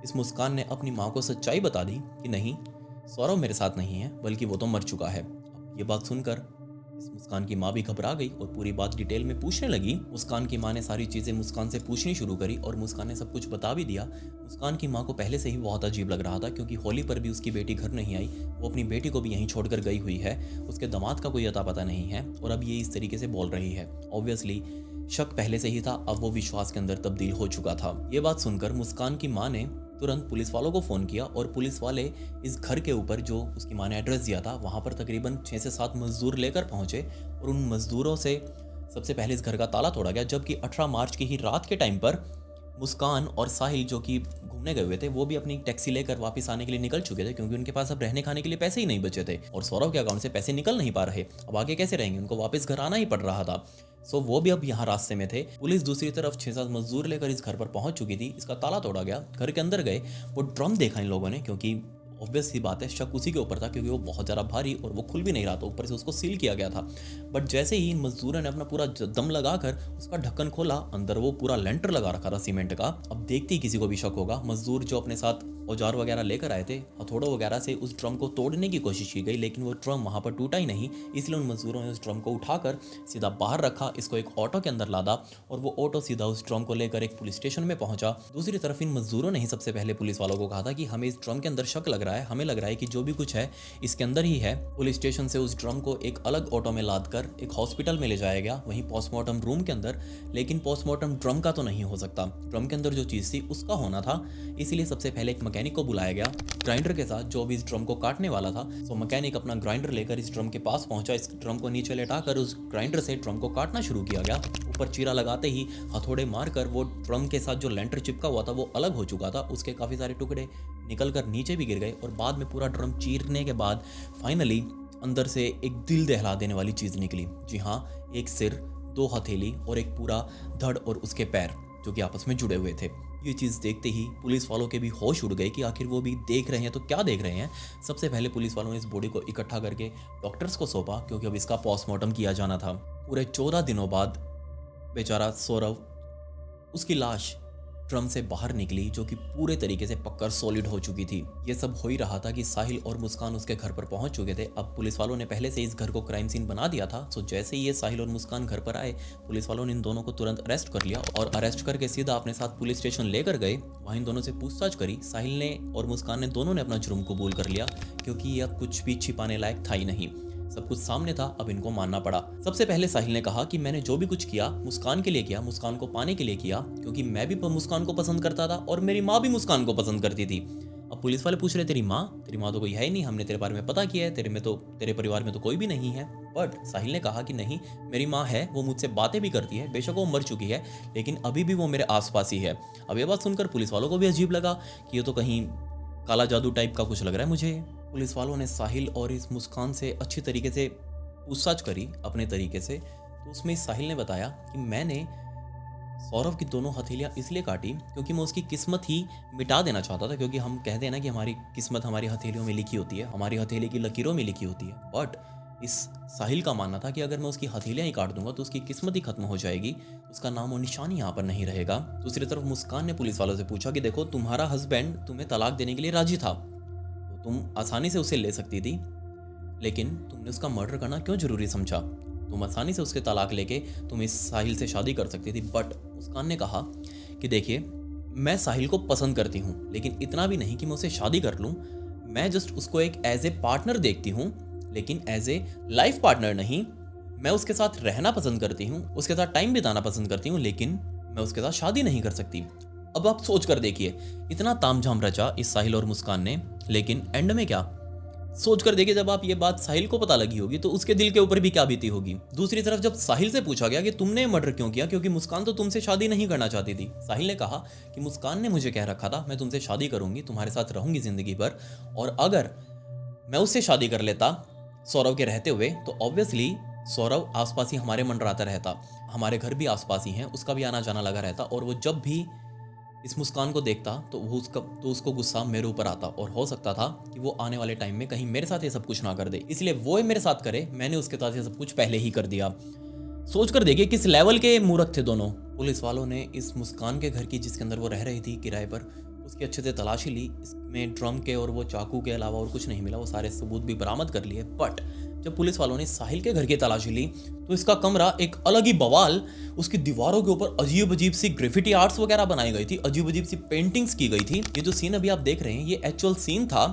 इस मुस्कान ने अपनी माँ को सच्चाई बता दी कि नहीं, सौरव मेरे साथ नहीं है, बल्कि वो तो मर चुका है। ये बात सुनकर इस मुस्कान की माँ भी घबरा गई और पूरी बात डिटेल में पूछने लगी। मुस्कान की माँ ने सारी चीज़ें मुस्कान से पूछनी शुरू करी और मुस्कान ने सब कुछ बता भी दिया। मुस्कान की माँ को पहले से ही बहुत अजीब लग रहा था, क्योंकि होली पर भी उसकी बेटी घर नहीं आई, वो अपनी बेटी को भी यहीं छोड़कर गई हुई है, उसके दामाद का कोई अता पता नहीं है, और अब ये इस तरीके से बोल रही है। ऑब्वियसली शक पहले से ही था, अब वो विश्वास के अंदर तब्दील हो चुका था। ये बात सुनकर मुस्कान की माँ ने तुरंत पुलिस वालों को फ़ोन किया, और पुलिस वाले इस घर के ऊपर जो उसकी माँ ने एड्रेस दिया था वहाँ पर तकरीबन 6 से 7 मजदूर लेकर पहुँचे, और उन मजदूरों से सबसे पहले इस घर का ताला तोड़ा गया। जबकि 18 मार्च की ही रात के टाइम पर मुस्कान और साहिल, जो कि घूमने गए हुए थे, वो भी अपनी टैक्सी लेकर वापस आने के लिए निकल चुके थे, क्योंकि उनके पास अब रहने खाने के लिए पैसे ही नहीं बचे थे, और सौरव के अकाउंट से पैसे निकल नहीं पा रहे। अब आगे कैसे रहेंगे, उनको वापस घर आना ही पड़ रहा था। सो वो भी अब यहाँ रास्ते में थे। पुलिस दूसरी तरफ 6-7 मजदूर लेकर इस घर पर पहुंच चुकी थी। इसका ताला तोड़ा गया, घर के अंदर गए, वो ड्रम देखा इन लोगों ने, क्योंकि ऑब्वियस सी बात है शक उसी के ऊपर था, क्योंकि वो बहुत ज़्यादा भारी और वो खुल भी नहीं रहा था, ऊपर से उसको सील किया गया था। बट जैसे ही इन मजदूरों ने अपना पूरा दम लगाकर उसका ढक्कन खोला, अंदर वो पूरा लेंटर लगा रखा था सीमेंट का। अब देखते ही किसी को भी शक होगा। मजदूर जो अपने साथ औजार वगैरह लेकर आए थे, हथौड़ों वगैरह से उस ड्रम को तोड़ने की कोशिश की गई, लेकिन वो ड्रम वहाँ पर टूटा ही नहीं। इसलिए उन मजदूरों ने उस ड्रम को उठाकर सीधा बाहर रखा, इसको एक ऑटो के अंदर लादा, और वो ऑटो सीधा उस ड्रम को लेकर एक पुलिस स्टेशन में पहुंचा। दूसरी तरफ इन मजदूरों ने ही सबसे पहले पुलिस वालों को कहा था कि हमें इस ड्रम के अंदर शक लग रहा है, हमें लग रहा है कि जो भी कुछ है इसके अंदर ही है। पुलिस स्टेशन से उस ड्रम को एक अलग ऑटो में लादकर एक हॉस्पिटल में ले जाया गया, वहीं पोस्टमार्टम रूम के अंदर। लेकिन पोस्टमार्टम ड्रम का तो नहीं हो सकता, ड्रम के अंदर जो चीज़ थी उसका होना था। इसलिए सबसे पहले एक मैकेनिक को बुलाया गया ग्राइंडर के साथ, जो भी इस ड्रम को काटने वाला था। सो मैकेनिक अपना ग्राइंडर लेकर इस ड्रम के पास पहुंचा, इस ड्रम को नीचे लेटाकर उस ग्राइंडर से ड्रम को काटना शुरू किया गया। ऊपर चीरा लगाते ही हथौड़े मारकर वो ड्रम के साथ जो लेंटर चिपका हुआ था वो अलग हो चुका था, उसके काफ़ी सारे टुकड़े निकलकर नीचे भी गिर गए। और बाद में पूरा ड्रम चीरने के बाद फाइनली अंदर से एक दिल दहला देने वाली चीज़ निकली। जी हाँ, एक सिर, 2 हथेली और एक पूरा धड़ और उसके पैर, जो कि आपस में जुड़े हुए थे। ये चीज़ देखते ही पुलिस वालों के भी होश उड़ गए कि आखिर वो भी देख रहे हैं तो क्या देख रहे हैं। सबसे पहले पुलिस वालों ने इस बॉडी को इकट्ठा करके डॉक्टर्स को सौंपा, क्योंकि अब इसका पोस्टमार्टम किया जाना था। पूरे 14 दिनों बाद बेचारा सौरभ, उसकी लाश ड्रम से बाहर निकली जो कि पूरे तरीके से पक्कर सॉलिड हो चुकी थी। ये सब हो ही रहा था कि साहिल और मुस्कान उसके घर पर पहुंच चुके थे। अब पुलिस वालों ने पहले से इस घर को क्राइम सीन बना दिया था। सो जैसे ही ये साहिल और मुस्कान घर पर आए, पुलिस वालों ने इन दोनों को तुरंत अरेस्ट कर लिया और अरेस्ट करके सीधा अपने साथ पुलिस स्टेशन लेकर गए। वहीं इन दोनों से पूछताछ करी। साहिल ने और मुस्कान ने दोनों ने अपना जुर्म कबूल कर लिया, क्योंकि ये अब कुछ भी छिपाने लायक था ही नहीं। सब कुछ सामने था, अब इनको मानना पड़ा। सबसे पहले साहिल ने कहा कि मैंने जो भी कुछ किया मुस्कान के लिए किया, मुस्कान को पाने के लिए किया, क्योंकि मैं भी मुस्कान को पसंद करता था और मेरी माँ भी मुस्कान को पसंद करती थी। अब पुलिस वाले पूछ रहे तेरी माँ तो कोई है ही नहीं, हमने तेरे बारे में पता किया है, तेरे परिवार में तो कोई भी नहीं है। बट साहिल ने कहा कि नहीं, मेरी माँ है, वो मुझसे बातें भी करती है, बेशक वो मर चुकी है लेकिन अभी भी वो मेरे आसपास ही है। अब ये बात सुनकर पुलिस वालों को भी अजीब लगा कि ये तो कहीं काला जादू टाइप का कुछ लग रहा है मुझे। पुलिस वालों ने साहिल और इस मुस्कान से अच्छी तरीके से पूछताछ करी अपने तरीके से। तो उसमें साहिल ने बताया कि मैंने सौरभ की दोनों हथेलियां इसलिए काटी क्योंकि मैं उसकी किस्मत ही मिटा देना चाहता था, क्योंकि हम कहते हैं ना कि हमारी किस्मत हमारी हथेलियों में लिखी होती है, हमारी हथेली की लकीरों में लिखी होती है। बट इस साहिल का मानना था कि अगर मैं उसकी हथेलियां ही काट दूंगा तो उसकी किस्मत ही खत्म हो जाएगी, उसका नाम और निशान यहाँ पर नहीं रहेगा। दूसरी तरफ मुस्कान ने पुलिस वालों से पूछा कि देखो, तुम्हारा हस्बैंड तुम्हें तलाक देने के लिए राजी था, तो तुम आसानी से उसे ले सकती थी, लेकिन तुमने उसका मर्डर करना क्यों जरूरी समझा? तुम आसानी से उसके तलाक लेके तुम इस साहिल से शादी कर सकती थी। बट मुस्कान ने कहा कि देखिए, मैं साहिल को पसंद करती हूँ, लेकिन इतना भी नहीं कि मैं उसे शादी कर लूँ। मैं जस्ट उसको एक एज ए पार्टनर देखती हूँ, लेकिन एज ए लाइफ पार्टनर नहीं। मैं उसके साथ रहना पसंद करती हूँ, उसके साथ टाइम बिताना पसंद करती हूँ, लेकिन मैं उसके साथ शादी नहीं कर सकती। अब आप सोच कर देखिए, इतना तामझाम रचा इस साहिल और मुस्कान ने, लेकिन एंड में क्या? सोच कर देखिए, जब आप ये बात साहिल को पता लगी होगी तो उसके दिल के ऊपर भी क्या बीती होगी। दूसरी तरफ जब साहिल से पूछा गया कि तुमने मर्डर क्यों किया, क्योंकि मुस्कान तो तुमसे शादी नहीं करना चाहती थी, साहिल ने कहा कि मुस्कान ने मुझे कह रखा था मैं तुमसे शादी करूंगी, तुम्हारे साथ रहूंगी जिंदगी भर, और अगर मैं उससे शादी कर लेता सौरभ के रहते हुए तो ऑब्वियसली सौरभ आसपास ही हमारे मंडराता रहता, हमारे घर भी आसपास ही हैं, उसका भी आना जाना लगा रहता, और वो जब भी इस मुस्कान को देखता तो उसको गुस्सा मेरे ऊपर आता, और हो सकता था कि वो आने वाले टाइम में कहीं मेरे साथ ये सब कुछ ना कर दे, इसलिए वो मेरे साथ करे, मैंने उसके साथ ये सब कुछ पहले ही कर दिया। सोच कर देखिए किस लेवल के मूर्ख थे दोनों। पुलिस वालों ने इस मुस्कान के घर की, जिसके अंदर वो रह रही थी किराए पर, उसकी अच्छे से तलाशी ली। इसमें ड्रम के और वो चाकू के अलावा और कुछ नहीं मिला, वो सारे सबूत भी बरामद कर लिए। बट जब पुलिस वालों ने साहिल के घर की तलाशी ली तो इसका कमरा एक अलग ही बवाल, उसकी दीवारों के ऊपर अजीब अजीब सी ग्राफिटी आर्ट्स वगैरह बनाई गई थी, अजीब अजीब सी पेंटिंग्स की गई थी। ये जो सीन अभी आप देख रहे हैं ये एक्चुअल सीन था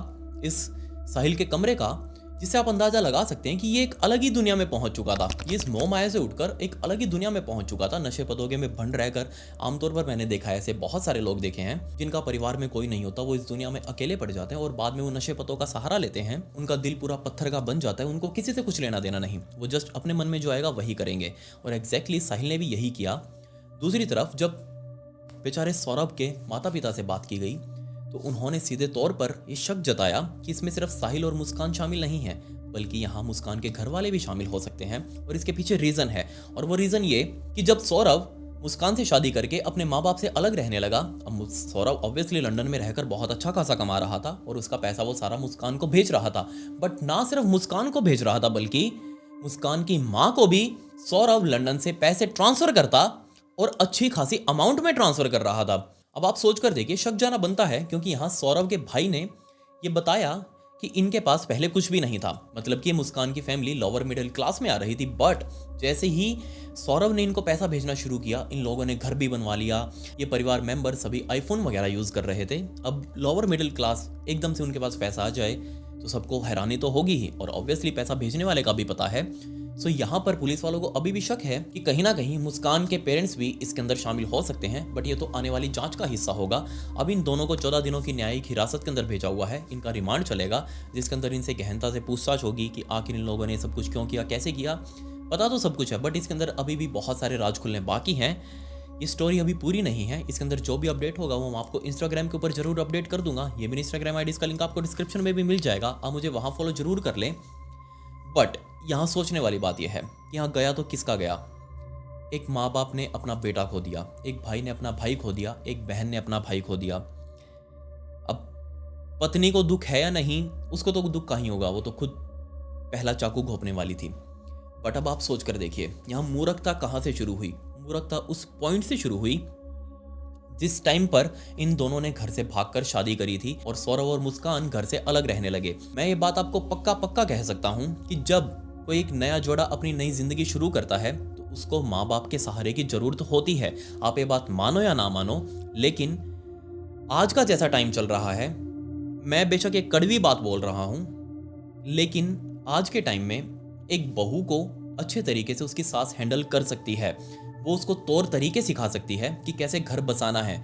इस साहिल के कमरे का, जिससे आप अंदाजा लगा सकते हैं कि ये एक अलग ही दुनिया में पहुंच चुका था। ये इस मोह माया से उठकर एक अलग ही दुनिया में पहुंच चुका था, नशे पदोगे में भंड रहकर। आमतौर पर मैंने देखा है, ऐसे बहुत सारे लोग देखे हैं जिनका परिवार में कोई नहीं होता, वो इस दुनिया में अकेले पड़ जाते हैं और बाद में वो नशे पदों का सहारा लेते हैं। उनका दिल पूरा पत्थर का बन जाता है, उनको किसी से कुछ लेना देना नहीं, वो जस्ट अपने मन में जो आएगा वही करेंगे, और एग्जैक्टली साहिल ने भी यही किया। दूसरी तरफ जब बेचारे सौरभ के माता पिता से बात की गई तो उन्होंने सीधे तौर पर ये शक जताया कि इसमें सिर्फ साहिल और मुस्कान शामिल नहीं है, बल्कि यहाँ मुस्कान के घर वाले भी शामिल हो सकते हैं, और इसके पीछे रीजन है। और वो रीजन ये कि जब सौरभ मुस्कान से शादी करके अपने माँ बाप से अलग रहने लगा, अब सौरभ ऑब्वियसली लंदन में रहकर बहुत अच्छा खासा कमा रहा था और उसका पैसा वो सारा मुस्कान को भेज रहा था। बट ना सिर्फ मुस्कान को भेज रहा था, बल्कि मुस्कान की माँ को भी सौरभ लंदन से पैसे ट्रांसफर करता और अच्छी खासी अमाउंट में ट्रांसफर कर रहा था। अब आप सोच कर देखिए, शक जाना बनता है, क्योंकि यहाँ सौरभ के भाई ने ये बताया कि इनके पास पहले कुछ भी नहीं था, मतलब कि मुस्कान की फैमिली लोअर मिडिल क्लास में आ रही थी। बट जैसे ही सौरभ ने इनको पैसा भेजना शुरू किया, इन लोगों ने घर भी बनवा लिया, ये परिवार मेंबर सभी आईफोन वगैरह यूज कर रहे थे। अब लोअर मिडिल क्लास एकदम से उनके पास पैसा आ जाए तो सबको हैरानी तो होगी ही, और ऑब्वियसली पैसा भेजने वाले का भी पता है। सो यहाँ पर पुलिस वालों को अभी भी शक है कि कहीं ना कहीं मुस्कान के पेरेंट्स भी इसके अंदर शामिल हो सकते हैं, बट ये तो आने वाली जांच का हिस्सा होगा। अब इन दोनों को 14 दिनों की न्यायिक हिरासत के अंदर भेजा हुआ है, इनका रिमांड चलेगा, जिसके अंदर इनसे गहनता से पूछताछ होगी कि आखिर इन लोगों ने सब कुछ क्यों किया, कैसे किया। पता तो सब कुछ है, बट इसके अंदर अभी भी बहुत सारे राज खुलने बाकी हैं। ये स्टोरी अभी पूरी नहीं है, इसके अंदर जो भी अपडेट होगा वो मैं आपको इंस्टाग्राम के ऊपर जरूर अपडेट कर दूंगा। ये मेरी इंस्टाग्राम आईडी का लिंक आपको डिस्क्रिप्शन में भी मिल जाएगा, आप मुझे वहाँ फॉलो जरूर कर लें। बट यहाँ सोचने वाली बात यह है कि यहाँ गया तो किसका गया? एक माँ बाप ने अपना बेटा खो दिया, एक भाई ने अपना भाई खो दिया, एक बहन ने अपना भाई खो दिया। अब पत्नी को दुख है या नहीं, उसको तो दुख कहीं होगा, वो तो खुद पहला चाकू घोंपने वाली थी। बट अब आप सोच कर देखिए, यहाँ मूर्खता कहाँ से शुरू हुई? मूर्खता उस पॉइंट से शुरू हुई जिस टाइम पर इन दोनों ने घर से भागकर शादी करी थी और सौरभ और मुस्कान घर से अलग रहने लगे। मैं ये बात आपको पक्का पक्का कह सकता हूँ कि जब कोई एक नया जोड़ा अपनी नई जिंदगी शुरू करता है तो उसको माँ बाप के सहारे की जरूरत होती है। आप ये बात मानो या ना मानो, लेकिन आज का जैसा टाइम चल रहा है, मैं बेशक एक कड़वी बात बोल रहा हूँ, लेकिन आज के टाइम में एक बहू को अच्छे तरीके से उसकी सास हैंडल कर सकती है। वो उसको तौर तरीके सिखा सकती है कि कैसे घर बसाना है,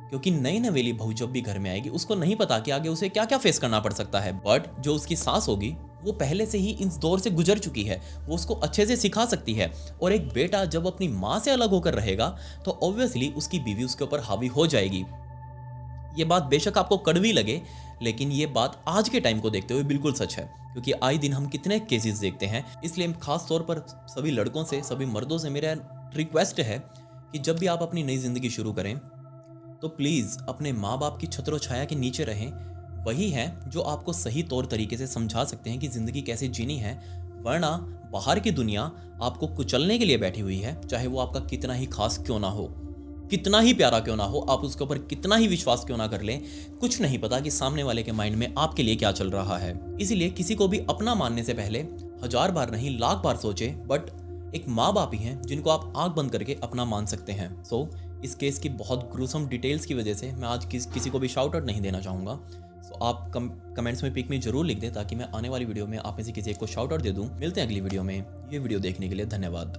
क्योंकि नई नवेली बहू जब भी घर में आएगी उसको नहीं पता कि आगे उसे क्या क्या फेस करना पड़ सकता है। बट जो उसकी सास होगी वो पहले से ही इस दौर से गुजर चुकी है, वो उसको अच्छे से सिखा सकती है। और एक बेटा जब अपनी माँ से अलग होकर रहेगा तो ऑब्वियसली उसकी बीवी उसके ऊपर हावी हो जाएगी। ये बात बेशक आपको कड़वी लगे, लेकिन ये बात आज के टाइम को देखते हुए बिल्कुल सच है, क्योंकि आए दिन हम कितने केसेस देखते हैं। इसलिए खास तौर पर सभी लड़कों से, सभी मर्दों से मेरा रिक्वेस्ट है कि जब भी आप अपनी नई जिंदगी शुरू करें तो प्लीज़ अपने माँ बाप की छत्र छाया के नीचे रहें। वही हैं जो आपको सही तौर तरीके से समझा सकते हैं कि ज़िंदगी कैसे जीनी है। वरना बाहर की दुनिया आपको कुचलने के लिए बैठी हुई है, चाहे वो आपका कितना ही खास क्यों ना हो, कितना ही प्यारा क्यों ना हो, आप उसके ऊपर कितना ही विश्वास क्यों ना कर लें, कुछ नहीं पता कि सामने वाले के माइंड में आपके लिए क्या चल रहा है। इसीलिए किसी को भी अपना मानने से पहले 1000 बार नहीं, लाख बार सोचें। बट एक माँ बाप ही हैं जिनको आप आंख बंद करके अपना मान सकते हैं। सो इस केस की बहुत ग्रूसम डिटेल्स की वजह से मैं आज किसी को भी शाउट आउट नहीं देना चाहूँगा। सो आप कमेंट्स में पिक में जरूर लिख दें ताकि मैं आने वाली वीडियो में आप में से किसी एक को शाउट आउट दे दूँ। मिलते हैं अगली वीडियो में। ये वीडियो देखने के लिए धन्यवाद।